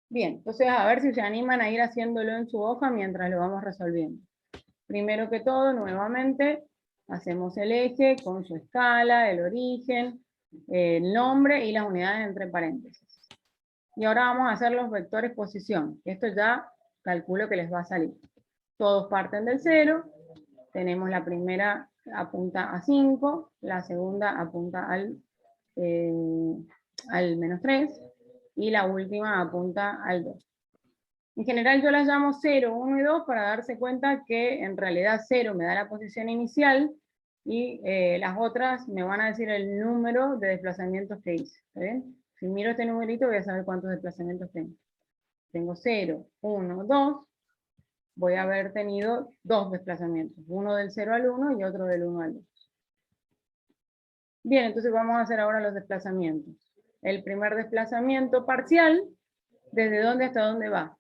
Bien, entonces a ver si se animan a ir haciéndolo en su hoja mientras lo vamos resolviendo. Primero que todo, nuevamente, hacemos el eje con su escala, el origen, el nombre y las unidades entre paréntesis. Y ahora vamos a hacer los vectores posición. Esto ya calculo que les va a salir. Todos parten del 0. Tenemos la primera apunta a 5, la segunda apunta al menos 3 y la última apunta al 2. En general yo las llamo 0, 1 y 2 para darse cuenta que en realidad 0 me da la posición inicial y las otras me van a decir el número de desplazamientos que hice. ¿Está bien? Si miro este numerito voy a saber cuántos desplazamientos tengo. Tengo 0, 1, 2. Voy a haber tenido 2 desplazamientos. Uno del 0 al 1 y otro del 1 al 2. Bien, entonces vamos a hacer ahora los desplazamientos. El primer desplazamiento parcial, ¿desde dónde hasta dónde va?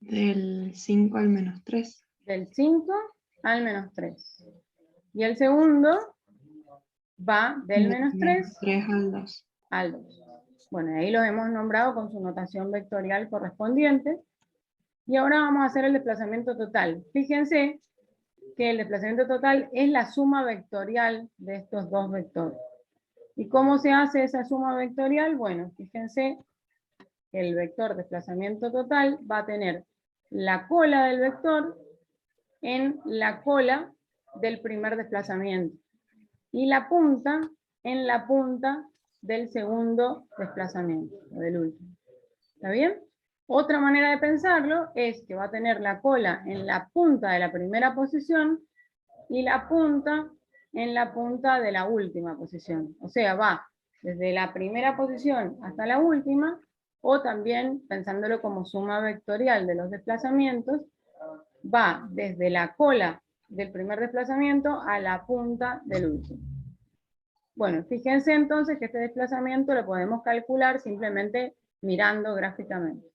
Del 5 al -3. Del 5 al -3. Y el segundo va del -3 -3 al 2. al 2. Bueno, ahí los hemos nombrado con su notación vectorial correspondiente. Y ahora vamos a hacer el desplazamiento total. Fíjense que el desplazamiento total es la suma vectorial de estos dos vectores. ¿Y cómo se hace esa suma vectorial? Bueno, fíjense que el vector desplazamiento total va a tener la cola del vector en la cola del primer desplazamiento y la punta en la punta del segundo desplazamiento, o del último. ¿Está bien? Otra manera de pensarlo es que va a tener la cola en la punta de la primera posición y la punta en la punta de la última posición. O sea, va desde la primera posición hasta la última, o también, pensándolo como suma vectorial de los desplazamientos, va desde la cola del primer desplazamiento a la punta del último. Bueno, fíjense entonces que este desplazamiento lo podemos calcular simplemente mirando gráficamente.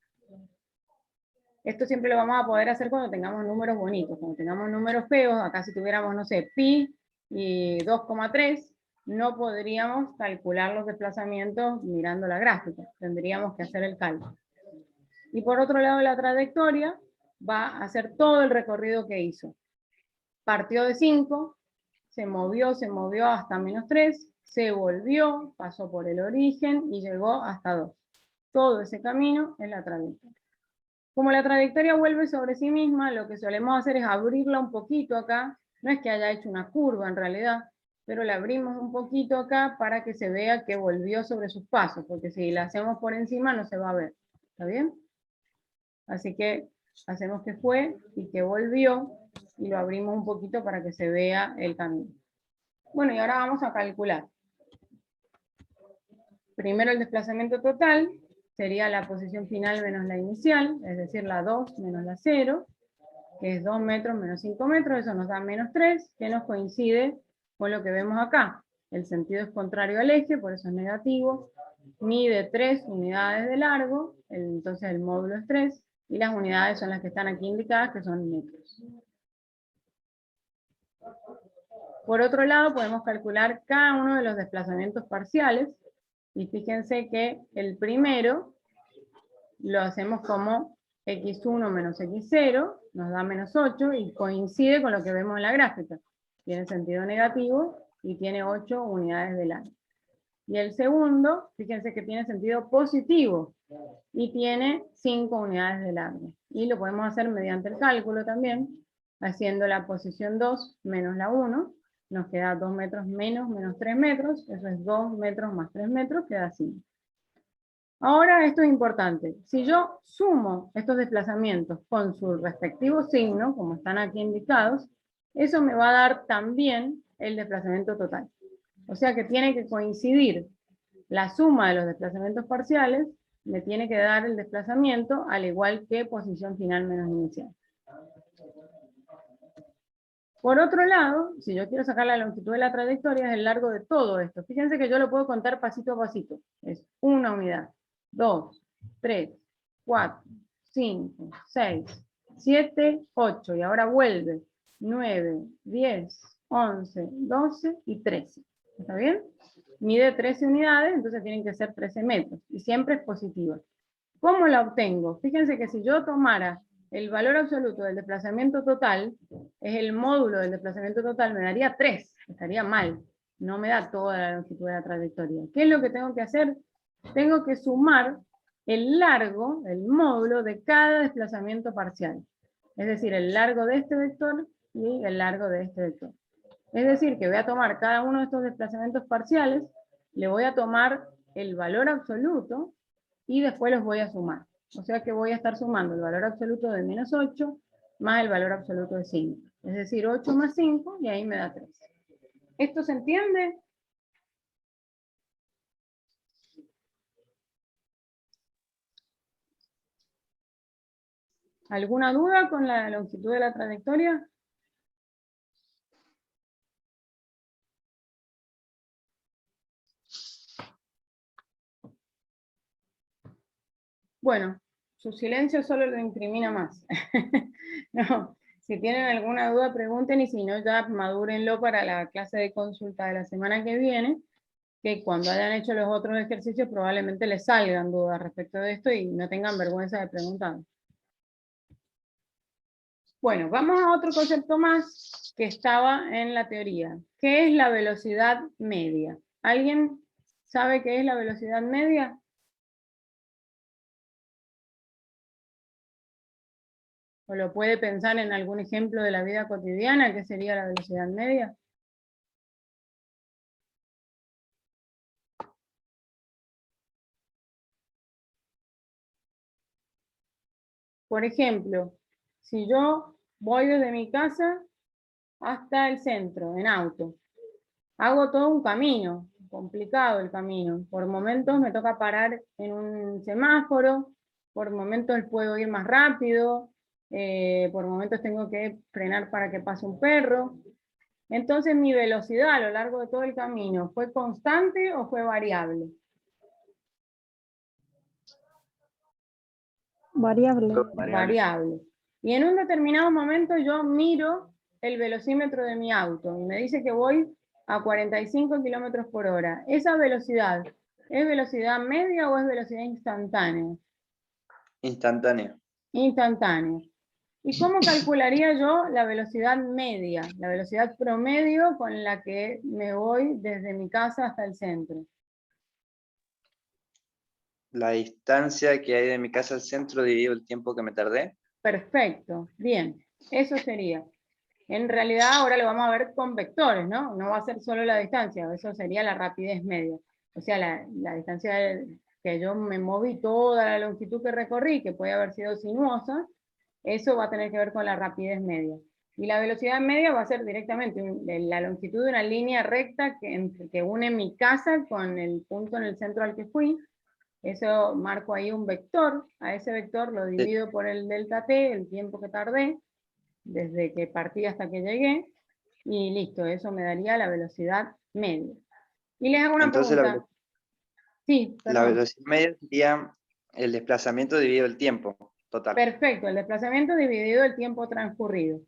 Esto siempre lo vamos a poder hacer cuando tengamos números bonitos. Cuando tengamos números feos, acá si tuviéramos, no sé, pi y 2,3, no podríamos calcular los desplazamientos mirando la gráfica. Tendríamos que hacer el cálculo. Y por otro lado, la trayectoria va a hacer todo el recorrido que hizo. Partió de 5, se movió hasta -3, se volvió, pasó por el origen y llegó hasta 2. Todo ese camino es la trayectoria. Como la trayectoria vuelve sobre sí misma, lo que solemos hacer es abrirla un poquito acá. No es que haya hecho una curva en realidad, pero la abrimos un poquito acá para que se vea que volvió sobre sus pasos, porque si la hacemos por encima no se va a ver. ¿Está bien? Así que hacemos que fue y que volvió, y lo abrimos un poquito para que se vea el camino. Bueno, y ahora vamos a calcular. Primero el desplazamiento total, sería la posición final menos la inicial, es decir, la 2 menos la 0, que es 2 metros menos 5 metros, eso nos da -3, que nos coincide con lo que vemos acá. El sentido es contrario al eje, por eso es negativo. Mide 3 unidades de largo, entonces el módulo es 3, y las unidades son las que están aquí indicadas, que son metros. Por otro lado, podemos calcular cada uno de los desplazamientos parciales, y fíjense que el primero lo hacemos como x1 menos x0, nos da -8 y coincide con lo que vemos en la gráfica. Tiene sentido negativo y tiene 8 unidades de largo. Y el segundo, fíjense que tiene sentido positivo y tiene 5 unidades de largo. Y lo podemos hacer mediante el cálculo también, haciendo la posición 2 menos la 1, nos queda 2 metros menos 3 metros, eso es 2 metros más 3 metros, queda 5. Ahora esto es importante. Si yo sumo estos desplazamientos con su respectivo signo, como están aquí indicados, eso me va a dar también el desplazamiento total. O sea que tiene que coincidir la suma de los desplazamientos parciales, me tiene que dar el desplazamiento, al igual que posición final menos inicial. Por otro lado, si yo quiero sacar la longitud de la trayectoria, es el largo de todo esto. Fíjense que yo lo puedo contar pasito a pasito. Es una unidad. 2, 3, 4, 5, 6, 7, 8. Y ahora vuelve. 9, 10, 11, 12 y 13. ¿Está bien? Mide 13 unidades, entonces tienen que ser 13 metros. Y siempre es positiva. ¿Cómo la obtengo? Fíjense que si yo tomara el valor absoluto del desplazamiento total, es el módulo del desplazamiento total, me daría 3. Estaría mal. No me da toda la longitud de la trayectoria. ¿Qué es lo que tengo que hacer? Tengo que sumar el largo, el módulo de cada desplazamiento parcial. Es decir, el largo de este vector y el largo de este vector. Es decir, que voy a tomar cada uno de estos desplazamientos parciales, le voy a tomar el valor absoluto y después los voy a sumar. O sea que voy a estar sumando el valor absoluto de -8 más el valor absoluto de 5. Es decir, 8 más 5 y ahí me da 3. ¿Esto se entiende? ¿Alguna duda con la longitud de la trayectoria? Bueno, su silencio solo lo incrimina más. No, si tienen alguna duda pregunten y si no ya madúrenlo para la clase de consulta de la semana que viene, que cuando hayan hecho los otros ejercicios probablemente les salgan dudas respecto de esto y no tengan vergüenza de preguntar. Bueno, vamos a otro concepto más que estaba en la teoría. ¿Qué es la velocidad media? ¿Alguien sabe qué es la velocidad media? ¿O lo puede pensar en algún ejemplo de la vida cotidiana? ¿Qué sería la velocidad media? Por ejemplo, si yo voy desde mi casa hasta el centro en auto, hago todo un camino, complicado el camino. Por momentos me toca parar en un semáforo, por momentos puedo ir más rápido, por momentos tengo que frenar para que pase un perro. Entonces, mi velocidad a lo largo de todo el camino, ¿fue constante o fue variable? Variable. Variable. Y en un determinado momento yo miro el velocímetro de mi auto y me dice que voy a 45 kilómetros por hora. ¿Esa velocidad es velocidad media o es velocidad instantánea? Instantáneo. Instantánea. ¿Y cómo calcularía yo la velocidad media, la velocidad promedio con la que me voy desde mi casa hasta el centro? La distancia que hay de mi casa al centro dividido el tiempo que me tardé. Perfecto, bien, eso sería. En realidad ahora lo vamos a ver con vectores, ¿no? No va a ser solo la distancia, eso sería la rapidez media. O sea, la distancia que yo me moví, toda la longitud que recorrí, que puede haber sido sinuosa, eso va a tener que ver con la rapidez media. Y la velocidad media va a ser directamente la longitud de una línea recta que une mi casa con el punto en el centro al que fui. Eso marco ahí un vector, a ese vector lo divido por el delta t, el tiempo que tardé, desde que partí hasta que llegué, y listo, eso me daría la velocidad media. Y les hago una Entonces pregunta. Sí, la perdón. velocidad media sería el desplazamiento dividido el tiempo total. Perfecto, el desplazamiento dividido el tiempo transcurrido.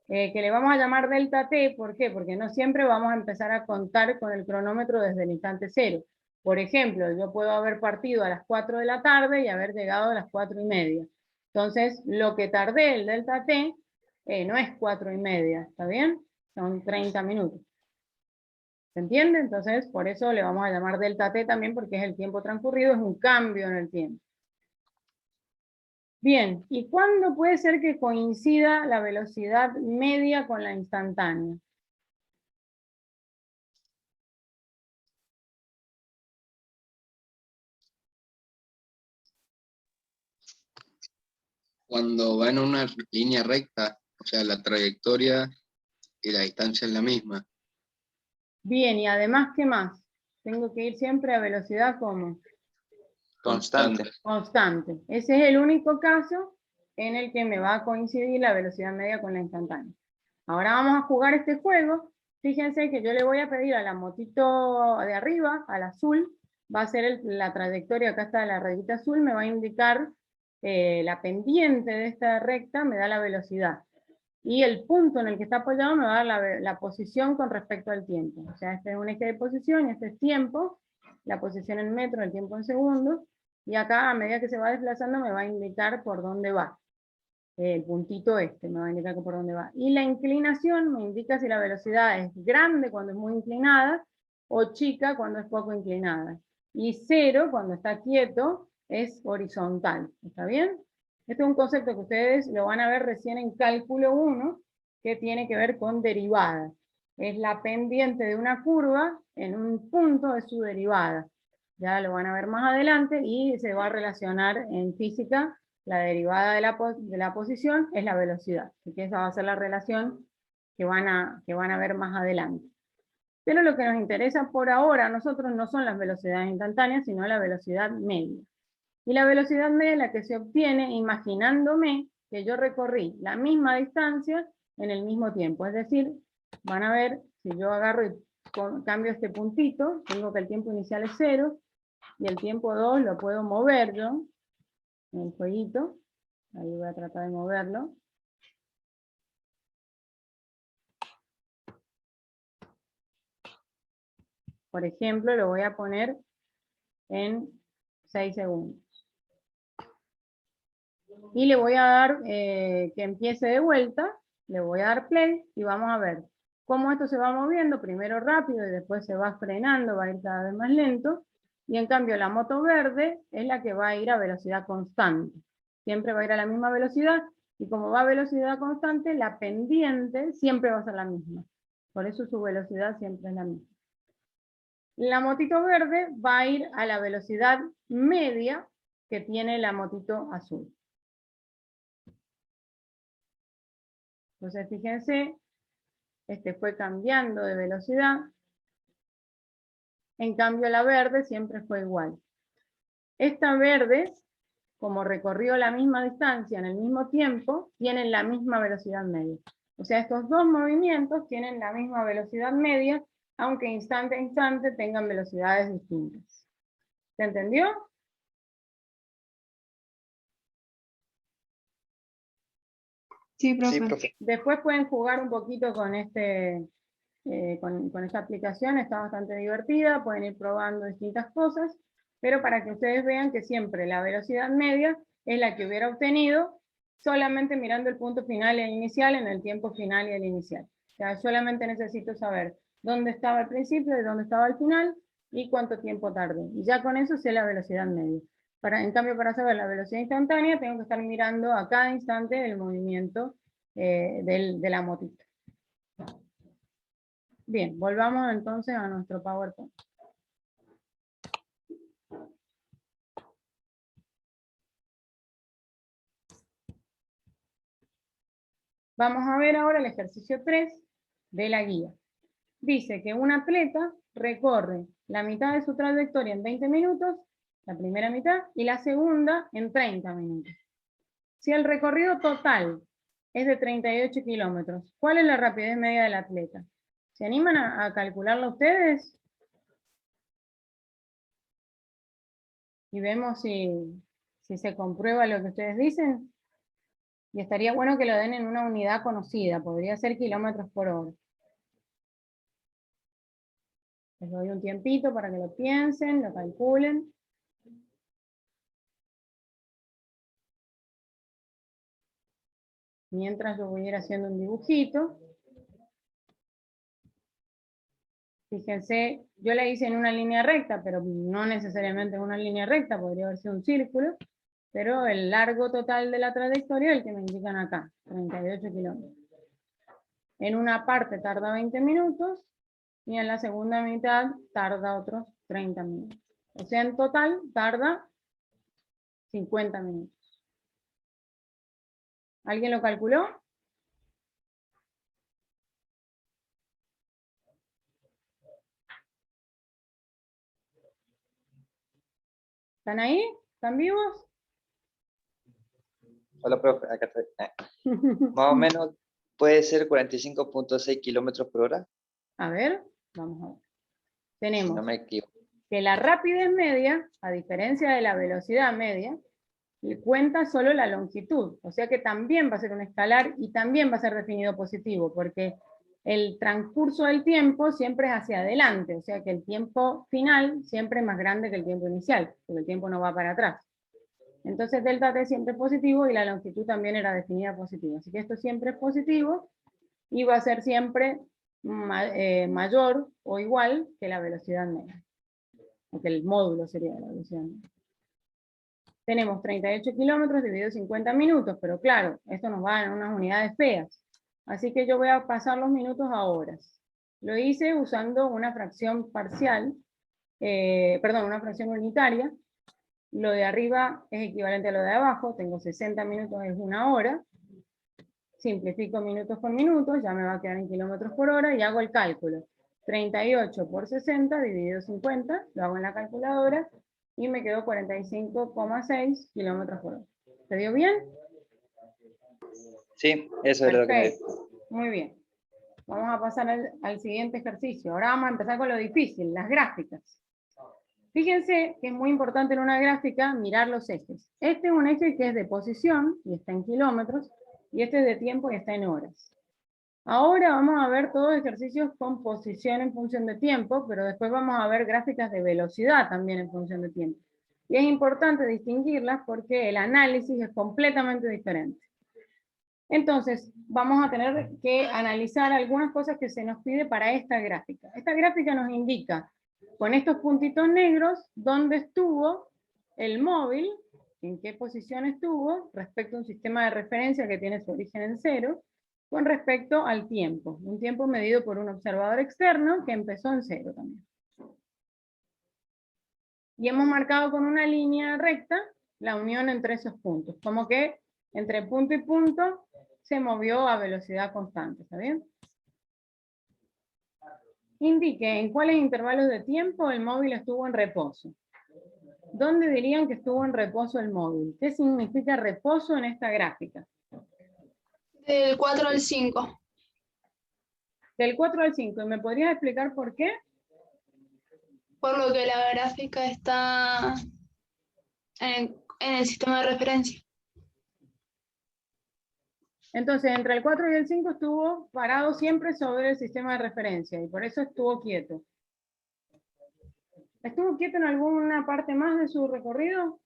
Que le vamos a llamar delta t, ¿por qué? Porque no siempre vamos a empezar a contar con el cronómetro desde el instante cero. Por ejemplo, yo puedo haber partido a las 4 de la tarde y haber llegado a las 4:30. Entonces, lo que tardé el delta t no es 4:30, ¿está bien? Son 30 minutos. ¿Se entiende? Entonces, por eso le vamos a llamar delta t también, porque es el tiempo transcurrido, es un cambio en el tiempo. Bien, ¿y cuándo puede ser que coincida la velocidad media con la instantánea? Cuando va en una línea recta, o sea, la trayectoria y la distancia es la misma. Bien, y además, ¿qué más? Tengo que ir siempre a velocidad como Constante. constante. Ese es el único caso en el que me va a coincidir la velocidad media con la instantánea. Ahora vamos a jugar este juego. Fíjense que yo le voy a pedir a la motito de arriba, al azul, va a ser la trayectoria, acá está la rayita azul, me va a indicar la pendiente de esta recta, me da la velocidad. Y el punto en el que está apoyado me va a dar la posición con respecto al tiempo. O sea, este es un eje de posición, este es tiempo, la posición en metros, el tiempo en segundos, y acá a medida que se va desplazando me va a indicar por dónde va. El puntito este me va a indicar por dónde va. Y la inclinación me indica si la velocidad es grande cuando es muy inclinada, o chica cuando es poco inclinada. Y 0 cuando está quieto es horizontal. ¿Está bien? Este es un concepto que ustedes lo van a ver recién en cálculo 1, que tiene que ver con derivadas. Es la pendiente de una curva en un punto de su derivada. Ya lo van a ver más adelante y se va a relacionar en física. La derivada de la posición es la velocidad. Así que esa va a ser la relación que van a ver más adelante. Pero lo que nos interesa por ahora a nosotros no son las velocidades instantáneas, sino la velocidad media. Y la velocidad media es la que se obtiene imaginándome que yo recorrí la misma distancia en el mismo tiempo. Es decir, van a ver, si yo agarro y cambio este puntito, tengo que el tiempo inicial es 0, y el tiempo 2 lo puedo mover yo, en el jueguito. Ahí voy a tratar de moverlo. Por ejemplo, lo voy a poner en 6 segundos. Y le voy a dar que empiece de vuelta, le voy a dar play y vamos a ver cómo esto se va moviendo, primero rápido y después se va frenando, va a ir cada vez más lento. Y en cambio la moto verde es la que va a ir a velocidad constante. Siempre va a ir a la misma velocidad y como va a velocidad constante, la pendiente siempre va a ser la misma. Por eso su velocidad siempre es la misma. La motito verde va a ir a la velocidad media que tiene la motito azul. Entonces fíjense, este fue cambiando de velocidad. En cambio la verde siempre fue igual. Esta verde, como recorrió la misma distancia en el mismo tiempo, tienen la misma velocidad media. O sea, estos dos movimientos tienen la misma velocidad media, aunque instante a instante tengan velocidades distintas. ¿Se entendió? Sí, profe. Sí, profe. Después pueden jugar un poquito con con esta aplicación, está bastante divertida, pueden ir probando distintas cosas, pero para que ustedes vean que siempre la velocidad media es la que hubiera obtenido solamente mirando el punto final e inicial en el tiempo final y el inicial. O sea, solamente necesito saber dónde estaba el principio y dónde estaba el final y cuánto tiempo tardé. Y ya con eso sé la velocidad media. En cambio, para saber la velocidad instantánea, tengo que estar mirando a cada instante el movimiento de la motita. Bien, volvamos entonces a nuestro PowerPoint. Vamos a ver ahora el ejercicio 3 de la guía. Dice que un atleta recorre la mitad de su trayectoria en 20 minutos, la primera mitad, y la segunda en 30 minutos. Si el recorrido total es de 38 kilómetros, ¿cuál es la rapidez media del atleta? ¿Se animan a calcularlo ustedes? Y vemos si se comprueba lo que ustedes dicen. Y estaría bueno que lo den en una unidad conocida, podría ser kilómetros por hora. Les doy un tiempito para que lo piensen, lo calculen. Mientras yo voy a ir haciendo un dibujito. Fíjense, yo la hice en una línea recta, pero no necesariamente en una línea recta, podría haber sido un círculo, pero el largo total de la trayectoria es el que me indican acá, 38 kilómetros. En una parte tarda 20 minutos, y en la segunda mitad tarda otros 30 minutos. O sea, en total tarda 50 minutos. ¿Alguien lo calculó? ¿Están ahí? ¿Están vivos? Hola, profe. Acá estoy. Más o menos puede ser 45.6 kilómetros por hora, A ver, vamos a ver. si Tenemos no me equivoco. que la rapidez media, a diferencia de la velocidad media, le cuenta solo la longitud, o sea que también va a ser un escalar y también va a ser definido positivo, porque el transcurso del tiempo siempre es hacia adelante, o sea que el tiempo final siempre es más grande que el tiempo inicial, porque el tiempo no va para atrás. Entonces delta t siempre es positivo y la longitud también era definida positiva, así que esto siempre es positivo y va a ser siempre mayor o igual que la velocidad media, o que el módulo sería de la velocidad media. Tenemos 38 kilómetros dividido 50 minutos, pero claro, esto nos va en unas unidades feas. Así que yo voy a pasar los minutos a horas. Lo hice usando una fracción parcial, una fracción unitaria. Lo de arriba es equivalente a lo de abajo, tengo 60 minutos, es una hora. Simplifico minutos por minutos, ya me va a quedar en kilómetros por hora y hago el cálculo. 38 por 60 dividido 50, lo hago en la calculadora, y me quedó 45,6 kilómetros por hora. ¿Se dio bien? Sí, eso es lo que me dijo. Perfecto, muy bien. Vamos a pasar al siguiente ejercicio. Ahora vamos a empezar con lo difícil, las gráficas. Fíjense que es muy importante en una gráfica mirar los ejes. Este es un eje que es de posición y está en kilómetros, y este es de tiempo y está en horas. Ahora vamos a ver todos ejercicios con posición en función de tiempo, pero después vamos a ver gráficas de velocidad también en función de tiempo. Y es importante distinguirlas porque el análisis es completamente diferente. Entonces, vamos a tener que analizar algunas cosas que se nos pide para esta gráfica. Esta gráfica nos indica, con estos puntitos negros, dónde estuvo el móvil, en qué posición estuvo, respecto a un sistema de referencia que tiene su origen en 0, con respecto al tiempo. Un tiempo medido por un observador externo que empezó en 0 también. Y hemos marcado con una línea recta la unión entre esos puntos. Como que entre punto y punto se movió a velocidad constante, ¿está bien? Indique en cuáles intervalos de tiempo el móvil estuvo en reposo. ¿Dónde dirían que estuvo en reposo el móvil? ¿Qué significa reposo en esta gráfica? Del 4 al 5. Del 4 al 5. ¿Y me podrías explicar por qué? Por lo que la gráfica está en el sistema de referencia. Entonces, entre el 4 y el 5 estuvo parado siempre sobre el sistema de referencia, y por eso estuvo quieto. ¿Estuvo quieto en alguna parte más de su recorrido?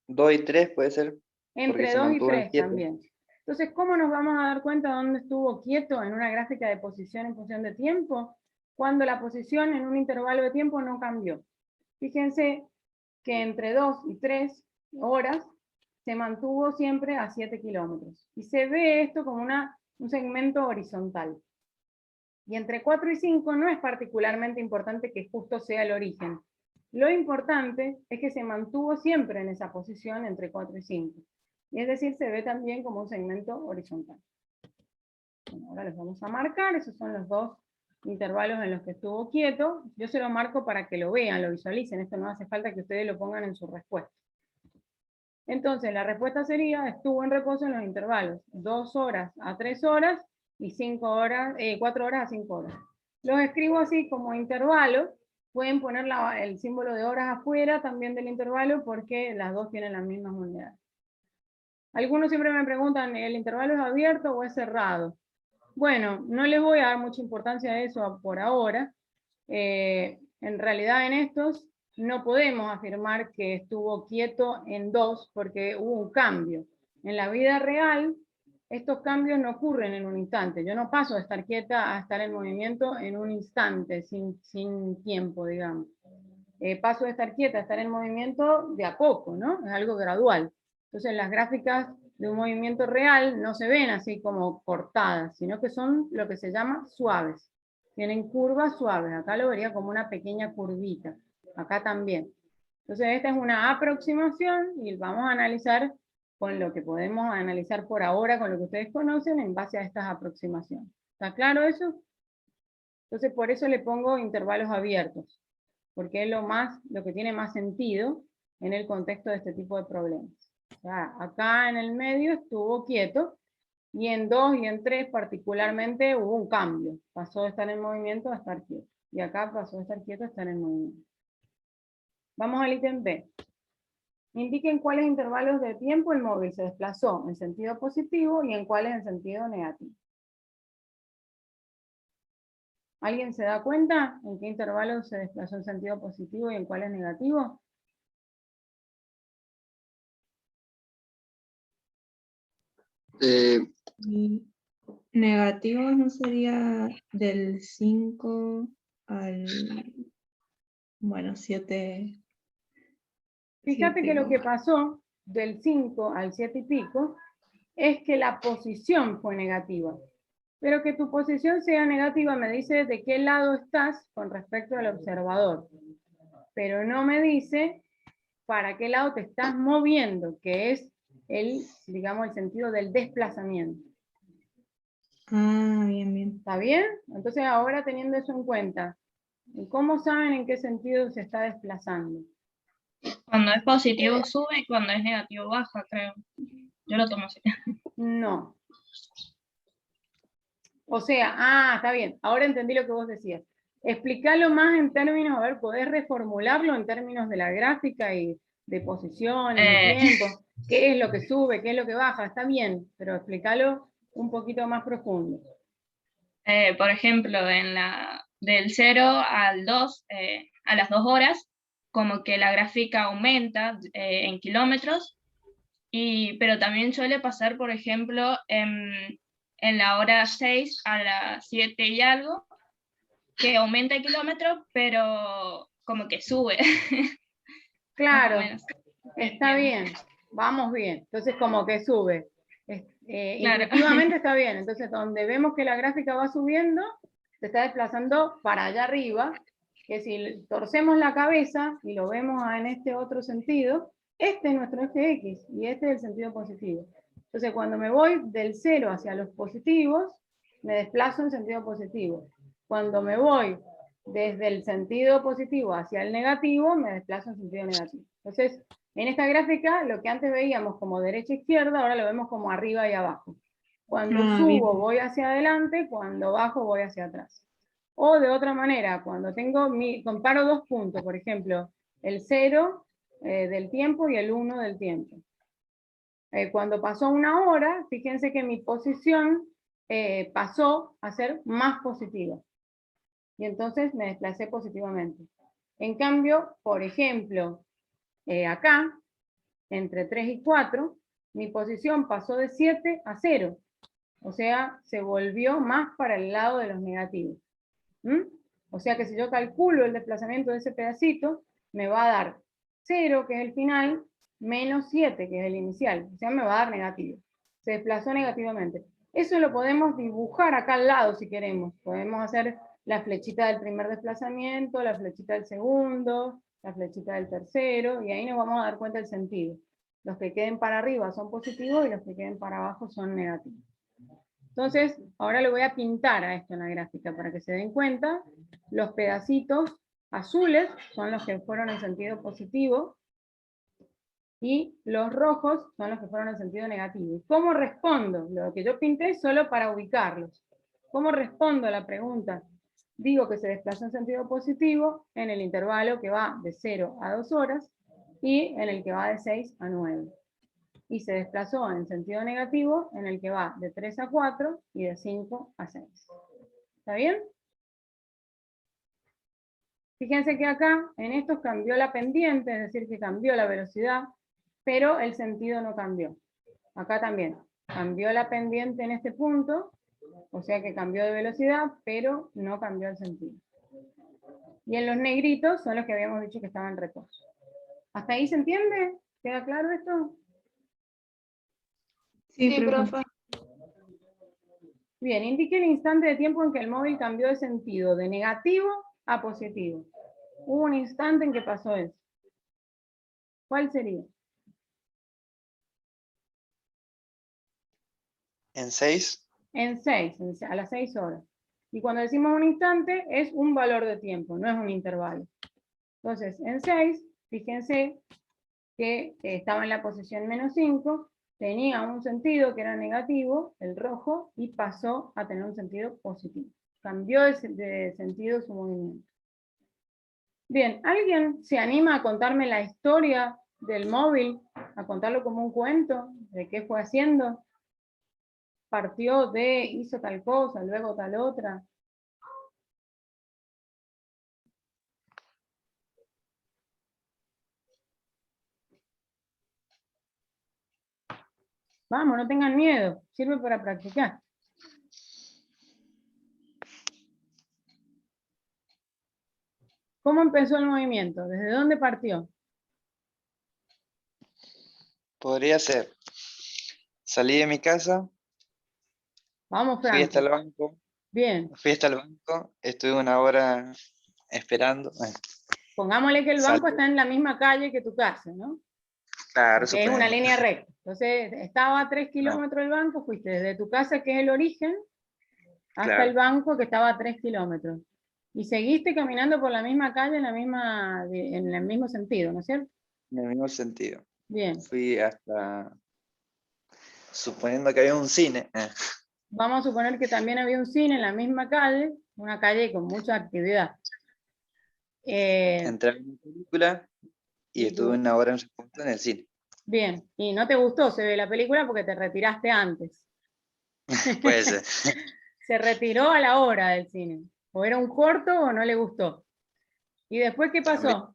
2 y 3 puede ser. Porque Entre se 2 y mantuvo en 3 7. también. Entonces, ¿cómo nos vamos a dar cuenta de dónde estuvo quieto en una gráfica de posición en función de tiempo? Cuando la posición en un intervalo de tiempo no cambió. Fíjense que entre 2 y 3 horas se mantuvo siempre a 7 kilómetros. Y se ve esto como un segmento horizontal. Y entre 4 y 5 no es particularmente importante que justo sea el origen. Lo importante es que se mantuvo siempre en esa posición entre 4 y 5. Y es decir, se ve también como un segmento horizontal. Bueno, ahora les vamos a marcar, esos son los dos intervalos en los que estuvo quieto. Yo se lo marco para que lo vean, lo visualicen, esto no hace falta que ustedes lo pongan en su respuesta. Entonces, la respuesta sería, estuvo en reposo en los intervalos 2 horas a 3 horas y 4 horas a 5 horas. Los escribo así como intervalo, pueden poner el símbolo de horas afuera también del intervalo porque las dos tienen las mismas unidades. Algunos siempre me preguntan, ¿el intervalo es abierto o es cerrado? Bueno, no les voy a dar mucha importancia a eso por ahora. En realidad en estos no podemos afirmar que estuvo quieto en 2 porque hubo un cambio. En la vida real, estos cambios no ocurren en un instante. Yo no paso de estar quieta a estar en movimiento en un instante, sin tiempo, digamos. Paso de estar quieta a estar en movimiento de a poco, ¿no? Es algo gradual. Entonces las gráficas de un movimiento real no se ven así como cortadas, sino que son lo que se llama suaves. Tienen curvas suaves. Acá lo vería como una pequeña curvita. Acá también. Entonces esta es una aproximación y vamos a analizar con lo que podemos analizar por ahora, con lo que ustedes conocen, en base a estas aproximaciones. ¿Está claro eso? Entonces por eso le pongo intervalos abiertos, porque es lo que tiene más sentido en el contexto de este tipo de problemas. O sea, acá en el medio estuvo quieto, y en 2 y en 3 particularmente hubo un cambio. Pasó de estar en movimiento a estar quieto. Y acá pasó de estar quieto a estar en movimiento. Vamos al ítem B. Indiquen cuáles intervalos de tiempo el móvil se desplazó en sentido positivo y en cuáles en sentido negativo. ¿Alguien se da cuenta en qué intervalos se desplazó en sentido positivo y en cuáles negativo? Y negativo no sería del 5 al, bueno, 7. Fíjate que lo que pasó del 5 al 7 y pico es que la posición fue negativa. Pero que tu posición sea negativa me dice de qué lado estás con respecto al observador. Pero no me dice para qué lado te estás moviendo, que es digamos, el sentido del desplazamiento. Ah, bien, bien. ¿Está bien? Entonces ahora teniendo eso en cuenta, ¿cómo saben en qué sentido se está desplazando? Cuando es positivo sube y cuando es negativo baja, creo. Yo lo tomo así. No. O sea, está bien, ahora entendí lo que vos decías. Explícalo más en términos, a ver, podés reformularlo en términos de la gráfica y de posiciones, de tiempo, qué es lo que sube, qué es lo que baja, está bien, pero explícalo un poquito más profundo. Por ejemplo, del 0 al 2, a las 2 horas, como que la gráfica aumenta en kilómetros, pero también suele pasar, por ejemplo, en la hora 6 a las 7 y algo, que aumenta el kilómetro, pero como que sube. Claro, Más o menos. está bien, vamos bien, entonces como que sube. Claro. Intuitivamente está bien, entonces donde vemos que la gráfica va subiendo, se está desplazando para allá arriba, que si torcemos la cabeza y lo vemos en este otro sentido, este es nuestro eje X y este es el sentido positivo. Entonces cuando me voy del 0 hacia los positivos, me desplazo en sentido positivo. Cuando me voy desde el sentido positivo hacia el negativo, me desplazo en sentido negativo. Entonces, en esta gráfica, lo que antes veíamos como derecha-izquierda, ahora lo vemos como arriba y abajo. Cuando subo, bien. voy hacia adelante, cuando bajo, voy hacia atrás. O de otra manera, cuando comparo dos puntos, por ejemplo, el 0 del tiempo y el 1 del tiempo. Cuando pasó una hora, fíjense que mi posición pasó a ser más positiva. Y entonces me desplacé positivamente. En cambio, por ejemplo, acá, entre 3 y 4, mi posición pasó de 7 a 0. O sea, se volvió más para el lado de los negativos. O sea que si yo calculo el desplazamiento de ese pedacito, me va a dar 0, que es el final, menos 7, que es el inicial. O sea, me va a dar negativo. Se desplazó negativamente. Eso lo podemos dibujar acá al lado si queremos. Podemos hacer la flechita del primer desplazamiento, la flechita del segundo, la flechita del tercero, y ahí nos vamos a dar cuenta del sentido. Los que queden para arriba son positivos y los que queden para abajo son negativos. Entonces, ahora le voy a pintar a esto en la gráfica para que se den cuenta. Los pedacitos azules son los que fueron en sentido positivo y los rojos son los que fueron en sentido negativo. ¿Cómo respondo? Lo que yo pinté es solo para ubicarlos. ¿Cómo respondo a la pregunta? Digo que se desplazó en sentido positivo en el intervalo que va de 0 a 2 horas y en el que va de 6 a 9. Y se desplazó en sentido negativo en el que va de 3 a 4 y de 5 a 6. ¿Está bien? Fíjense que acá en estos cambió la pendiente, es decir, que cambió la velocidad, pero el sentido no cambió. Acá también cambió la pendiente en este punto, o sea que cambió de velocidad, pero no cambió el sentido. Y en los negritos son los que habíamos dicho que estaban en reposo. ¿Hasta ahí se entiende? ¿Queda claro esto? Sí, profe. profe. Bien, indique el instante de tiempo en que el móvil cambió de sentido, de negativo a positivo. Hubo un instante en que pasó eso. ¿Cuál sería? En 6, En 6, a las 6 horas. Y cuando decimos un instante, es un valor de tiempo, no es un intervalo. Entonces, en 6, fíjense que estaba en la posición menos 5, tenía un sentido que era negativo, el rojo, y pasó a tener un sentido positivo. Cambió de sentido su movimiento. Bien, ¿alguien se anima a contarme la historia del móvil? A contarlo como un cuento, de qué fue haciendo. Partió de, hizo tal cosa, luego tal otra. Vamos, no tengan miedo, sirve para practicar. ¿Cómo empezó el movimiento? ¿Desde dónde partió? podría ser. Salí de mi casa, Vamos, fui hasta el Franco. banco, Bien, estuve una hora esperando. pongámosle que el Salí. banco está en la misma calle que tu casa, ¿no? Claro, Que es una suponemos. línea recta. Entonces, estaba a 3 kilómetros del banco, fuiste desde tu casa, que es el origen, hasta Claro. el banco, que estaba a 3 kilómetros. Y seguiste caminando por la misma calle en el mismo sentido, ¿no es cierto? En el mismo sentido. Bien. Fui hasta, suponiendo que había un cine. Vamos a suponer que también había un cine en la misma calle, una calle con mucha actividad. Entré a una película y estuve una hora en su punto en el cine. Bien, y no te gustó, se ve la película porque te retiraste antes. Puede ser. Se retiró a la hora del cine. O era un corto o no le gustó. ¿Y después qué pasó?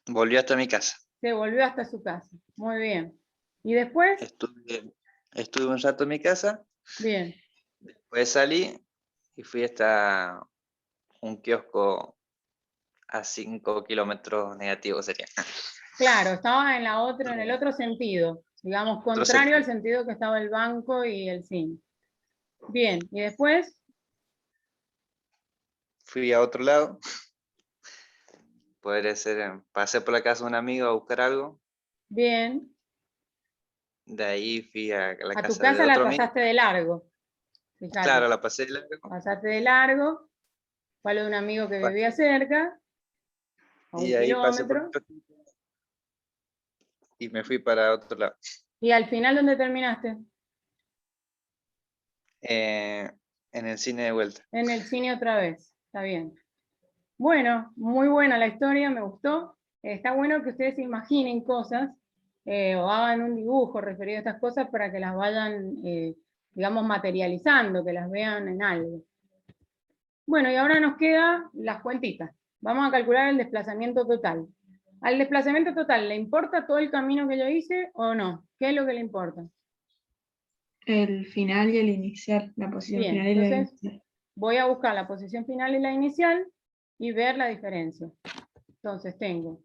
Volvió hasta mi casa. Se volvió hasta su casa. Muy bien. ¿Y después? Estuve un rato en mi casa, Bien. después salí y fui hasta un kiosco a 5 kilómetros negativos sería. Claro, estaba en el otro sentido, digamos, contrario al sentido que estaba el banco y el cine. Bien, ¿y después? Fui a otro lado. Podría ser, pasé por la casa de un amigo a buscar algo. Bien. De ahí fui a la A tu casa casa de la otro amigo. pasaste de largo. Fíjate. Claro, la pasé de largo. Pasaste de largo. Fue lo de un amigo que vivía cerca. A Y 1 ahí pasé por kilómetro. y me fui para otro lado. ¿Y al final dónde terminaste? En el cine de vuelta. En el cine otra vez. Está bien. Bueno, muy buena la historia, me gustó. Está bueno que ustedes se imaginen cosas o hagan un dibujo referido a estas cosas para que las vayan, digamos, materializando, que las vean en algo. Bueno, y ahora nos quedan las cuentitas. Vamos a calcular el desplazamiento total. ¿Al desplazamiento total le importa todo el camino que yo hice o no? ¿Qué es lo que le importa? El final y el inicial, la posición Bien, final y la entonces inicial. voy a buscar la posición final y la inicial y ver la diferencia. Entonces tengo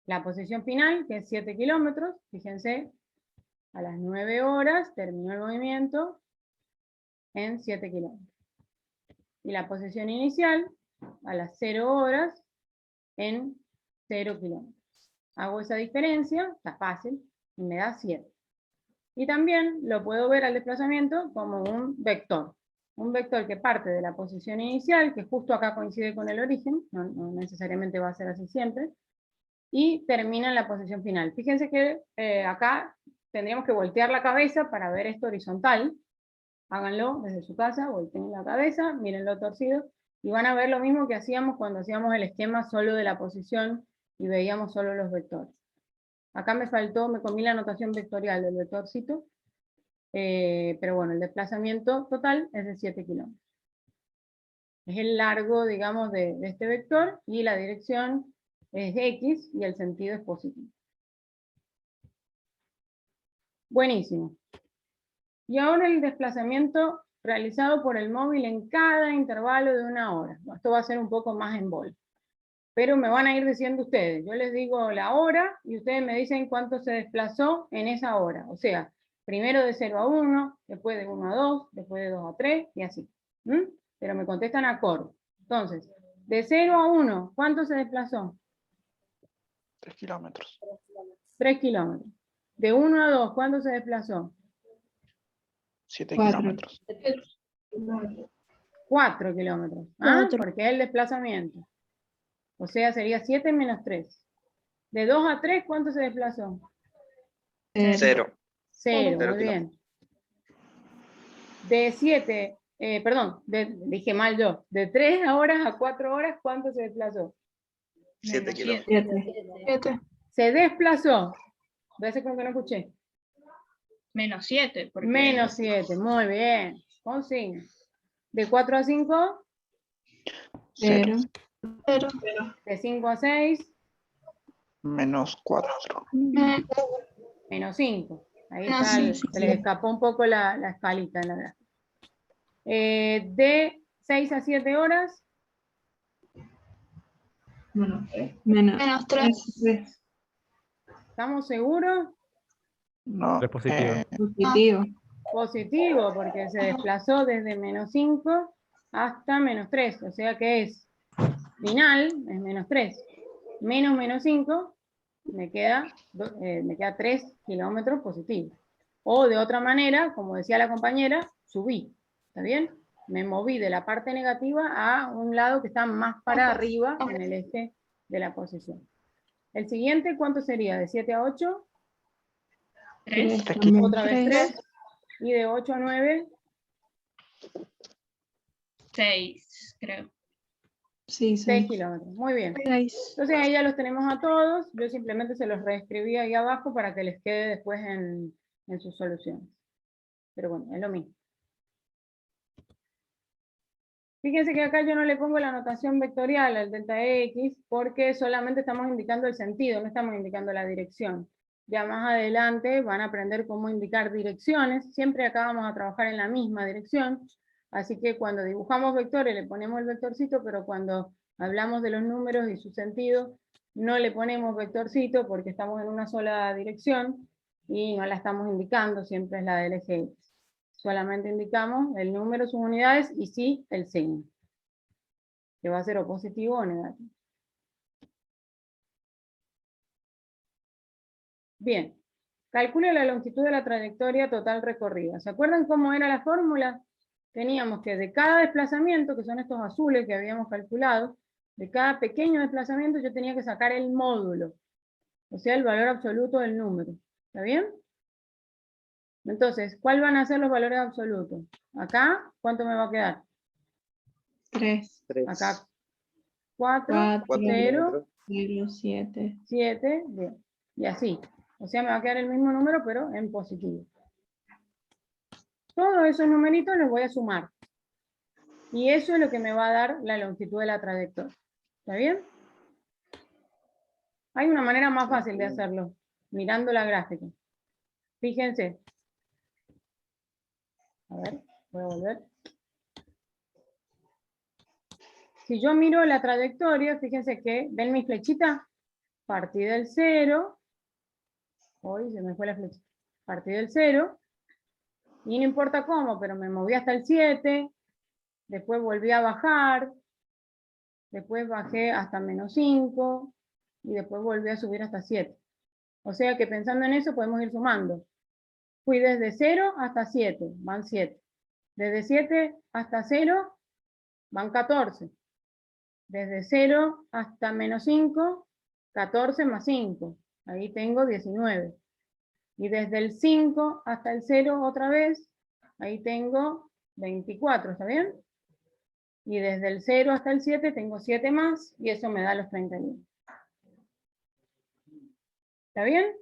la posición final, que es 7 kilómetros. Fíjense, a las 9 horas terminó el movimiento en 7 kilómetros. Y la posición inicial, a las 0 horas, en 0 kilómetros. Hago esa diferencia, está fácil, y me da 7. Y también lo puedo ver al desplazamiento como un vector. Un vector que parte de la posición inicial, que justo acá coincide con el origen, no necesariamente va a ser así siempre, y termina en la posición final. Fíjense que acá tendríamos que voltear la cabeza para ver esto horizontal. Háganlo desde su casa, volteen la cabeza, mírenlo torcido, y van a ver lo mismo que hacíamos cuando hacíamos el esquema solo de la posición y veíamos solo los vectores. Acá me faltó, me comí la notación vectorial del vectorcito, pero bueno, el desplazamiento total es de 7 kilómetros. Es el largo, digamos, de este vector, y la dirección es X, y el sentido es positivo. Buenísimo. Y ahora el desplazamiento realizado por el móvil en cada intervalo de 1 hora. Esto va a ser un poco más en bola. Pero me van a ir diciendo ustedes. Yo les digo la hora y ustedes me dicen cuánto se desplazó en esa hora. O sea, primero de 0 a 1, después de 1 a 2, después de 2 a 3 y así. Pero me contestan acorde. Entonces, de 0 a 1, ¿cuánto se desplazó? 3 kilómetros. 3 kilómetros. De 1 a 2, ¿cuánto se desplazó? 7 4. kilómetros. 4 kilómetros. Porque es el desplazamiento. O sea, sería 7 menos 3. De 2 a 3, ¿cuánto se desplazó? 0. 0, Cero muy bien. De 7, dije mal yo. De 3 horas a 4 horas, ¿cuánto se desplazó? 7 Menos kilómetros. 7. Se desplazó. Parece como que no escuché. Menos 7. Menos 7, muy bien. Con signo. De 4 a 5, 0. 0. de 5 a 6, Menos 4. menos 5. Ahí Menos está, cinco. se les escapó un poco la escalita en la gráfica. De 6 a 7 horas, Menos Menos 3. 3. ¿estamos seguros? No. Es positivo. Positivo. Positivo, porque se desplazó desde menos 5 hasta menos 3, o sea que es final, es menos 3. Menos 5, me queda 3 kilómetros positivos. O de otra manera, como decía la compañera, subí, ¿está bien? Me moví de la parte negativa a un lado que está más para arriba en el eje de la posición. El siguiente, ¿cuánto sería? ¿De 7 a 8? 3. Tres También. Otra vez 3. 3. Y de 8 a 9, 6, creo. Sí, 6 6. kilómetros, muy bien. 6. Entonces ahí ya los tenemos a todos, yo simplemente se los reescribí ahí abajo para que les quede después en sus soluciones. Pero bueno, es lo mismo. Fíjense que acá yo no le pongo la notación vectorial al delta X porque solamente estamos indicando el sentido, no estamos indicando la dirección. Ya más adelante van a aprender cómo indicar direcciones, siempre acá vamos a trabajar en la misma dirección, así que cuando dibujamos vectores le ponemos el vectorcito, pero cuando hablamos de los números y su sentido, no le ponemos vectorcito porque estamos en una sola dirección y no la estamos indicando, siempre es la del eje X. Solamente indicamos el número, sus unidades y sí el signo, que va a ser o positivo o negativo. Bien, calcule la longitud de la trayectoria total recorrida. ¿Se acuerdan cómo era la fórmula? Teníamos que de cada desplazamiento, que son estos azules que habíamos calculado, de cada pequeño desplazamiento yo tenía que sacar el módulo, o sea, el valor absoluto del número. ¿Está bien? Entonces, ¿cuáles van a ser los valores absolutos? Acá, ¿cuánto me va a quedar? 3, Acá, 4, 4, 0, 0, 7. 7, bien. Y así. O sea, me va a quedar el mismo número, pero en positivo. Todos esos numeritos los voy a sumar. Y eso es lo que me va a dar la longitud de la trayectoria. ¿Está bien? Hay una manera más fácil de hacerlo, mirando la gráfica. Fíjense. A ver, voy a volver. Si yo miro la trayectoria, fíjense que, ¿ven mi flechita? Partí del 0. Hoy se me fue la flechita. Partí del 0. Y no importa cómo, pero me moví hasta el 7. Después volví a bajar. Después bajé hasta -5. Y después volví a subir hasta 7. O sea que pensando en eso podemos ir sumando. Fui desde 0 hasta 7, van 7. Desde 7 hasta 0, van 14. Desde 0 hasta -5, 14 más 5. Ahí tengo 19. Y desde el 5 hasta el 0 otra vez, ahí tengo 24, ¿está bien? Y desde el 0 hasta el 7 tengo 7 más, y eso me da los 31. ¿Está bien?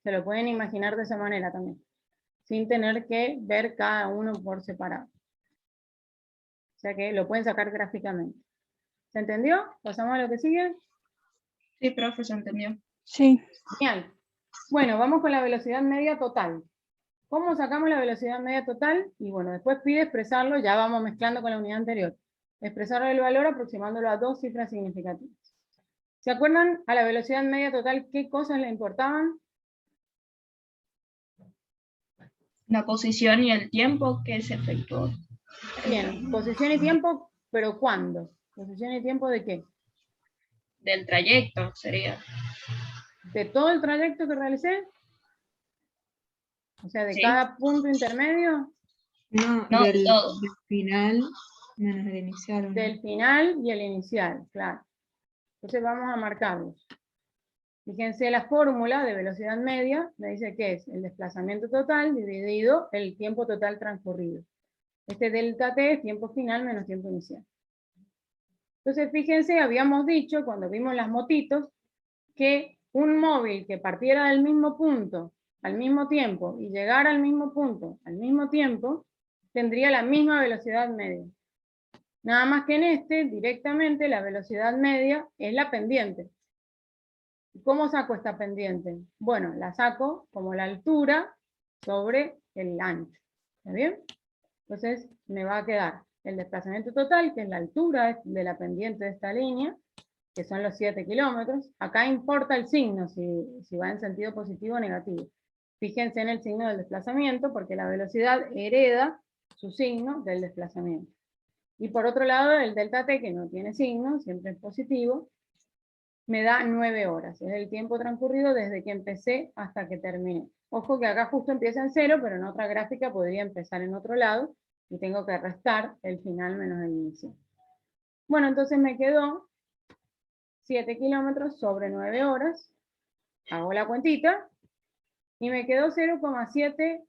Se lo pueden imaginar de esa manera también, sin tener que ver cada uno por separado. O sea que lo pueden sacar gráficamente. ¿Se entendió? ¿Pasamos a lo que sigue? Sí, profe, se entendió. Sí. Genial. Bueno, vamos con la velocidad media total. ¿Cómo sacamos la velocidad media total? Y bueno, después pide expresarlo, ya vamos mezclando con la unidad anterior. Expresar el valor aproximándolo a 2 cifras significativas. ¿Se acuerdan a la velocidad media total qué cosas le importaban? La posición y el tiempo que se efectuó. Bien, posición y tiempo, pero ¿cuándo? ¿Posición y tiempo de qué? Del trayecto sería. ¿De todo el trayecto que realicé? O sea, de Sí. cada punto intermedio, No, No, del, todo. del final menos el inicial. ¿o no? del final y el inicial, claro. Entonces vamos a marcarlos. Fíjense la fórmula de velocidad media, me dice que es el desplazamiento total dividido el tiempo total transcurrido. Este delta T es tiempo final menos tiempo inicial. Entonces fíjense, habíamos dicho cuando vimos las motitos, que un móvil que partiera del mismo punto al mismo tiempo y llegara al mismo punto al mismo tiempo, tendría la misma velocidad media. Nada más que en este, directamente, la velocidad media es la pendiente. ¿Cómo saco esta pendiente? Bueno, la saco como la altura sobre el ancho. ¿Está bien? Entonces me va a quedar el desplazamiento total, que es la altura de la pendiente de esta línea, que son los 7 kilómetros. Acá importa el signo, si va en sentido positivo o negativo. Fíjense en el signo del desplazamiento, porque la velocidad hereda su signo del desplazamiento. Y por otro lado, el delta T, que no tiene signo, siempre es positivo, me da 9 horas. Es el tiempo transcurrido desde que empecé hasta que terminé. Ojo que acá justo empieza en 0, pero en otra gráfica podría empezar en otro lado, y tengo que restar el final menos el inicio. Bueno, entonces me quedó 7 kilómetros sobre 9 horas. Hago la cuentita, y me quedó 0,7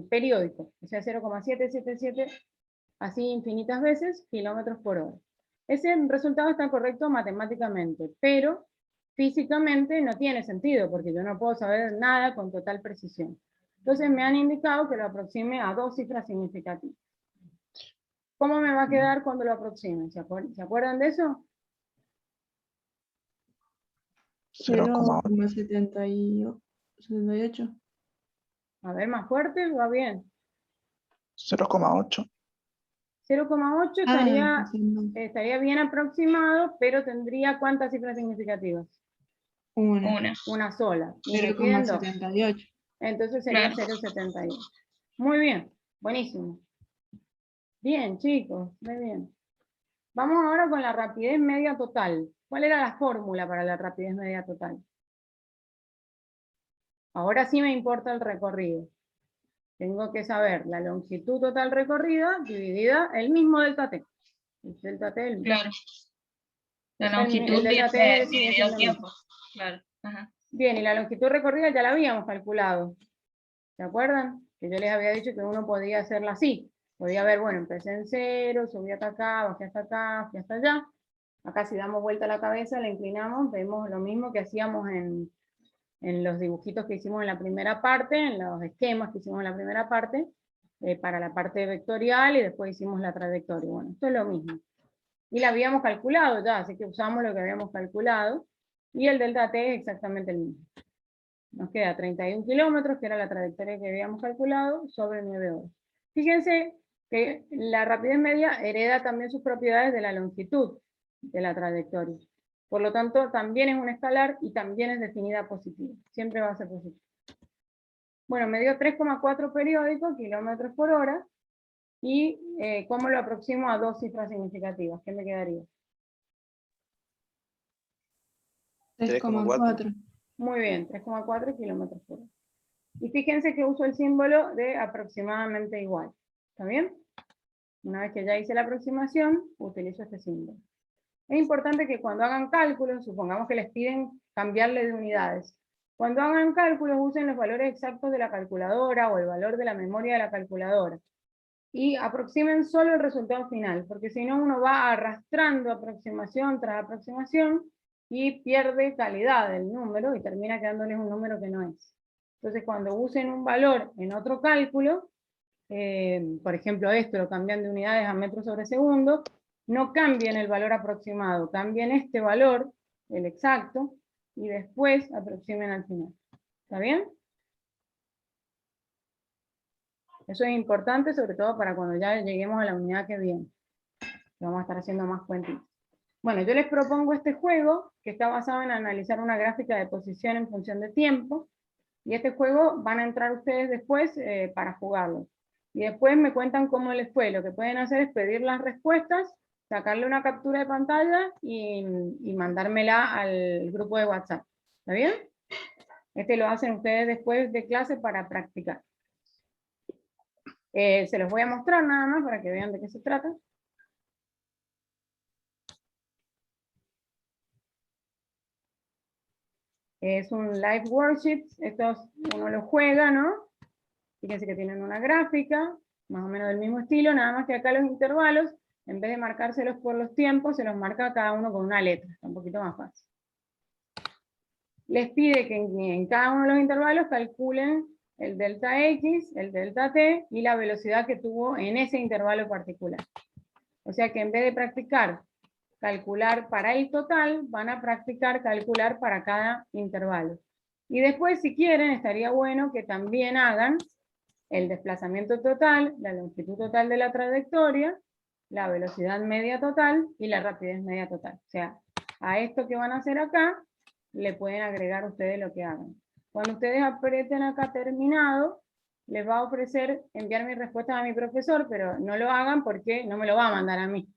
periódico. O sea, 0,777 así infinitas veces, kilómetros por hora. Ese resultado está correcto matemáticamente, pero físicamente no tiene sentido, porque yo no puedo saber nada con total precisión. Entonces me han indicado que lo aproxime a 2 cifras significativas. ¿Cómo me va a quedar cuando lo aproxime? ¿Se acuerdan de eso? 0,78. A ver, más fuerte, va bien. 0,8. 0,8 Ah, sí, no. estaría bien aproximado, pero tendría ¿cuántas cifras significativas? Una. Una sola. Y me piden 2. 0,78. Entonces sería Claro. 0,78. Muy bien, buenísimo. Bien, chicos, muy bien. Vamos ahora con la rapidez media total. ¿Cuál era la fórmula para la rapidez media total? Ahora sí me importa el recorrido. Tengo que saber la longitud total recorrida dividida el mismo delta t. El delta t es el mismo. Claro. La O sea, longitud el delta t sigue dividido siendo el el tiempo. mismo. Claro. Ajá. Bien, y la longitud recorrida ya la habíamos calculado. ¿Se acuerdan? Que yo les había dicho que uno podía hacerla así. Podía ver, bueno, empecé en 0, subí hasta acá, bajé hasta acá, fui hasta allá. Acá si damos vuelta a la cabeza, la inclinamos, vemos lo mismo que hacíamos en los dibujitos que hicimos en la primera parte, en los esquemas que hicimos en la primera parte, para la parte vectorial, y después hicimos la trayectoria. Bueno, esto es lo mismo. Y la habíamos calculado ya, así que usamos lo que habíamos calculado, y el delta t es exactamente el mismo. Nos queda 31 kilómetros, que era la trayectoria que habíamos calculado, sobre 9 horas. Fíjense que la rapidez media hereda también sus propiedades de la longitud de la trayectoria. Por lo tanto, también es un escalar y también es definida positiva. Siempre va a ser positiva. Bueno, me dio 3,4 periódicos, kilómetros por hora. ¿Y cómo lo aproximo a 2 cifras significativas? ¿Qué me quedaría? 3,4. Muy bien, 3,4 kilómetros por hora. Y fíjense que uso el símbolo de aproximadamente igual. ¿Está bien? Una vez que ya hice la aproximación, utilizo este símbolo. Es importante que cuando hagan cálculos, supongamos que les piden cambiarle de unidades. Cuando hagan cálculos, usen los valores exactos de la calculadora o el valor de la memoria de la calculadora. Y aproximen solo el resultado final, porque si no uno va arrastrando aproximación tras aproximación y pierde calidad del número y termina quedándoles un número que no es. Entonces cuando usen un valor en otro cálculo, por ejemplo esto lo cambian de unidades a metros sobre segundo, no cambien el valor aproximado, cambien este valor, el exacto, y después aproximen al final. ¿Está bien? Eso es importante, sobre todo para cuando ya lleguemos a la unidad que viene. Vamos a estar haciendo más cuentitas. Bueno, yo les propongo este juego, que está basado en analizar una gráfica de posición en función de tiempo, y este juego van a entrar ustedes después para jugarlo. Y después me cuentan cómo les fue. Lo que pueden hacer es pedir las respuestas, sacarle una captura de pantalla y mandármela al grupo de WhatsApp. ¿Está bien? Este lo hacen ustedes después de clase para practicar. Se los voy a mostrar nada más para que vean de qué se trata. Es un live worksheet, estos uno lo juega, ¿no? Fíjense que tienen una gráfica, más o menos del mismo estilo, nada más que acá los intervalos, en vez de marcárselos por los tiempos, se los marca cada uno con una letra, está un poquito más fácil. Les pide que en cada uno de los intervalos calculen el delta X, el delta T y la velocidad que tuvo en ese intervalo particular. O sea que en vez de practicar calcular para el total, van a practicar calcular para cada intervalo. Y después, si quieren, estaría bueno que también hagan el desplazamiento total, la longitud total de la trayectoria, la velocidad media total y la rapidez media total. O sea, a esto que van a hacer acá, le pueden agregar ustedes lo que hagan. Cuando ustedes aprieten acá terminado, les va a ofrecer enviar mis respuestas a mi profesor, pero no lo hagan porque no me lo va a mandar a mí,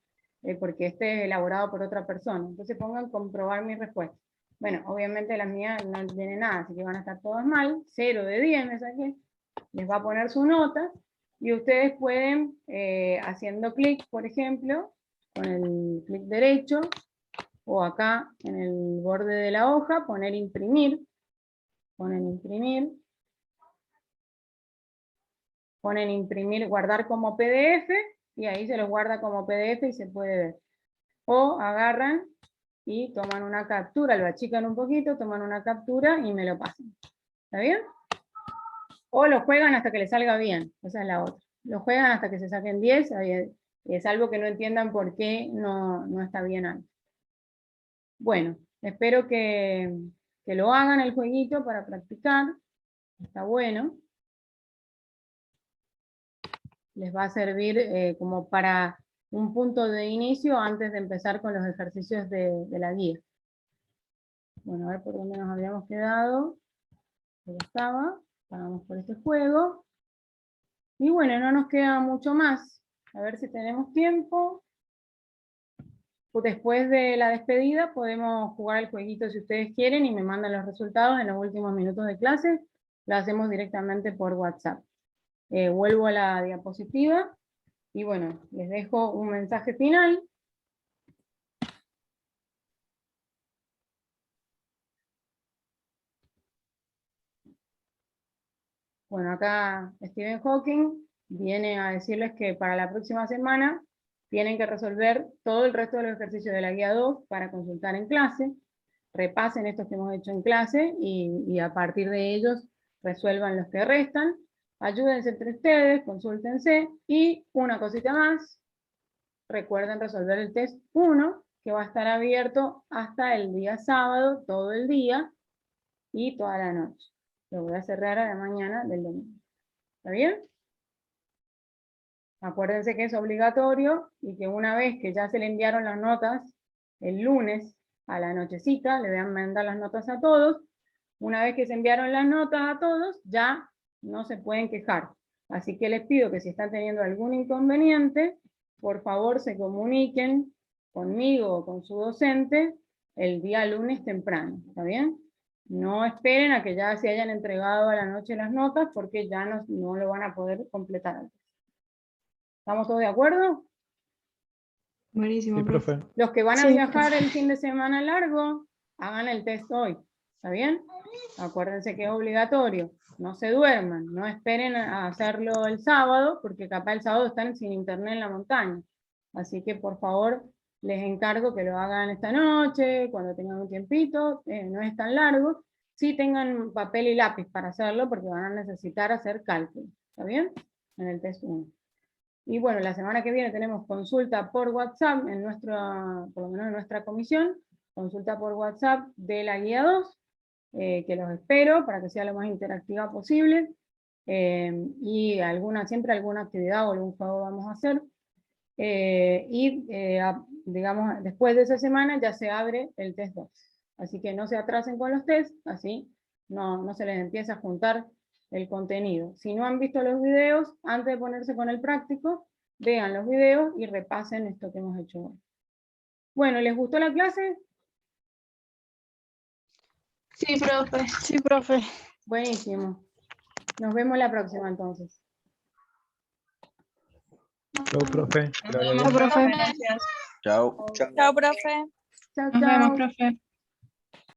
porque este es elaborado por otra persona. Entonces pongan comprobar mi respuesta. Bueno, obviamente las mías no tienen nada, así que van a estar todas mal, 0 de 10 me saqué. Les va a poner su nota, y ustedes pueden, haciendo clic, por ejemplo, con el clic derecho, o acá en el borde de la hoja, poner imprimir, ponen imprimir, guardar como PDF, y ahí se los guarda como PDF y se puede ver. O agarran y toman una captura, lo achican un poquito, toman una captura y me lo pasan. ¿Está bien? O lo juegan hasta que les salga bien, esa es la otra. Lo juegan hasta que se saquen 10, salvo que no entiendan por qué no está bien antes. Bueno, espero que lo hagan el jueguito para practicar. Está bueno. Les va a servir como para un punto de inicio antes de empezar con los ejercicios de la guía. Bueno, a ver por dónde nos habíamos quedado. Ahí estaba. Vamos por este juego. Y bueno, no nos queda mucho más. A ver si tenemos tiempo. Después de la despedida podemos jugar el jueguito si ustedes quieren y me mandan los resultados en los últimos minutos de clase. Lo hacemos directamente por WhatsApp. Vuelvo a la diapositiva y bueno, les dejo un mensaje final. Bueno, acá Stephen Hawking viene a decirles que para la próxima semana tienen que resolver todo el resto de los ejercicios de la guía 2 para consultar en clase. Repasen estos que hemos hecho en clase y a partir de ellos resuelvan los que restan. Ayúdense entre ustedes, consúltense y una cosita más. Recuerden resolver el test 1 que va a estar abierto hasta el día sábado, todo el día y toda la noche. Lo voy a cerrar a la mañana del domingo. ¿Está bien? Acuérdense que es obligatorio y que una vez que ya se le enviaron las notas, el lunes a la nochecita, le voy a mandar las notas a todos. Una vez que se enviaron las notas a todos, ya no se pueden quejar. Así que les pido que si están teniendo algún inconveniente, por favor se comuniquen conmigo o con su docente el día lunes temprano. ¿Está bien? No esperen a que ya se hayan entregado a la noche las notas porque ya no lo van a poder completar antes. ¿Estamos todos de acuerdo? Buenísimo, Sí, profe. profe. Los que van a Sí, viajar el fin de semana largo, hagan el test hoy. ¿Está bien? Acuérdense que es obligatorio. No se duerman, no esperen a hacerlo el sábado, porque capaz el sábado están sin internet en la montaña. Así que por favor, les encargo que lo hagan esta noche, cuando tengan un tiempito, no es tan largo. Sí tengan papel y lápiz para hacerlo, porque van a necesitar hacer cálculo. ¿Está bien? En el test 1. Y bueno, la semana que viene tenemos consulta por WhatsApp, por lo menos en nuestra comisión, consulta por WhatsApp de la guía 2, que los espero para que sea lo más interactiva posible, y siempre alguna actividad o algún juego vamos a hacer, digamos, después de esa semana ya se abre el test 2, así que no se atrasen con los tests, así no se les empieza a juntar el contenido. Si no han visto los videos, antes de ponerse con el práctico, vean los videos y repasen esto que hemos hecho hoy. Bueno, ¿les gustó la clase? Sí, profe. Sí, profe. Buenísimo. Nos vemos la próxima entonces. Chau, profe. Que Nos le vaya vemos, bien. profe. Gracias. Chao. Chao, profe. Chao, Nos vemos, chao. profe.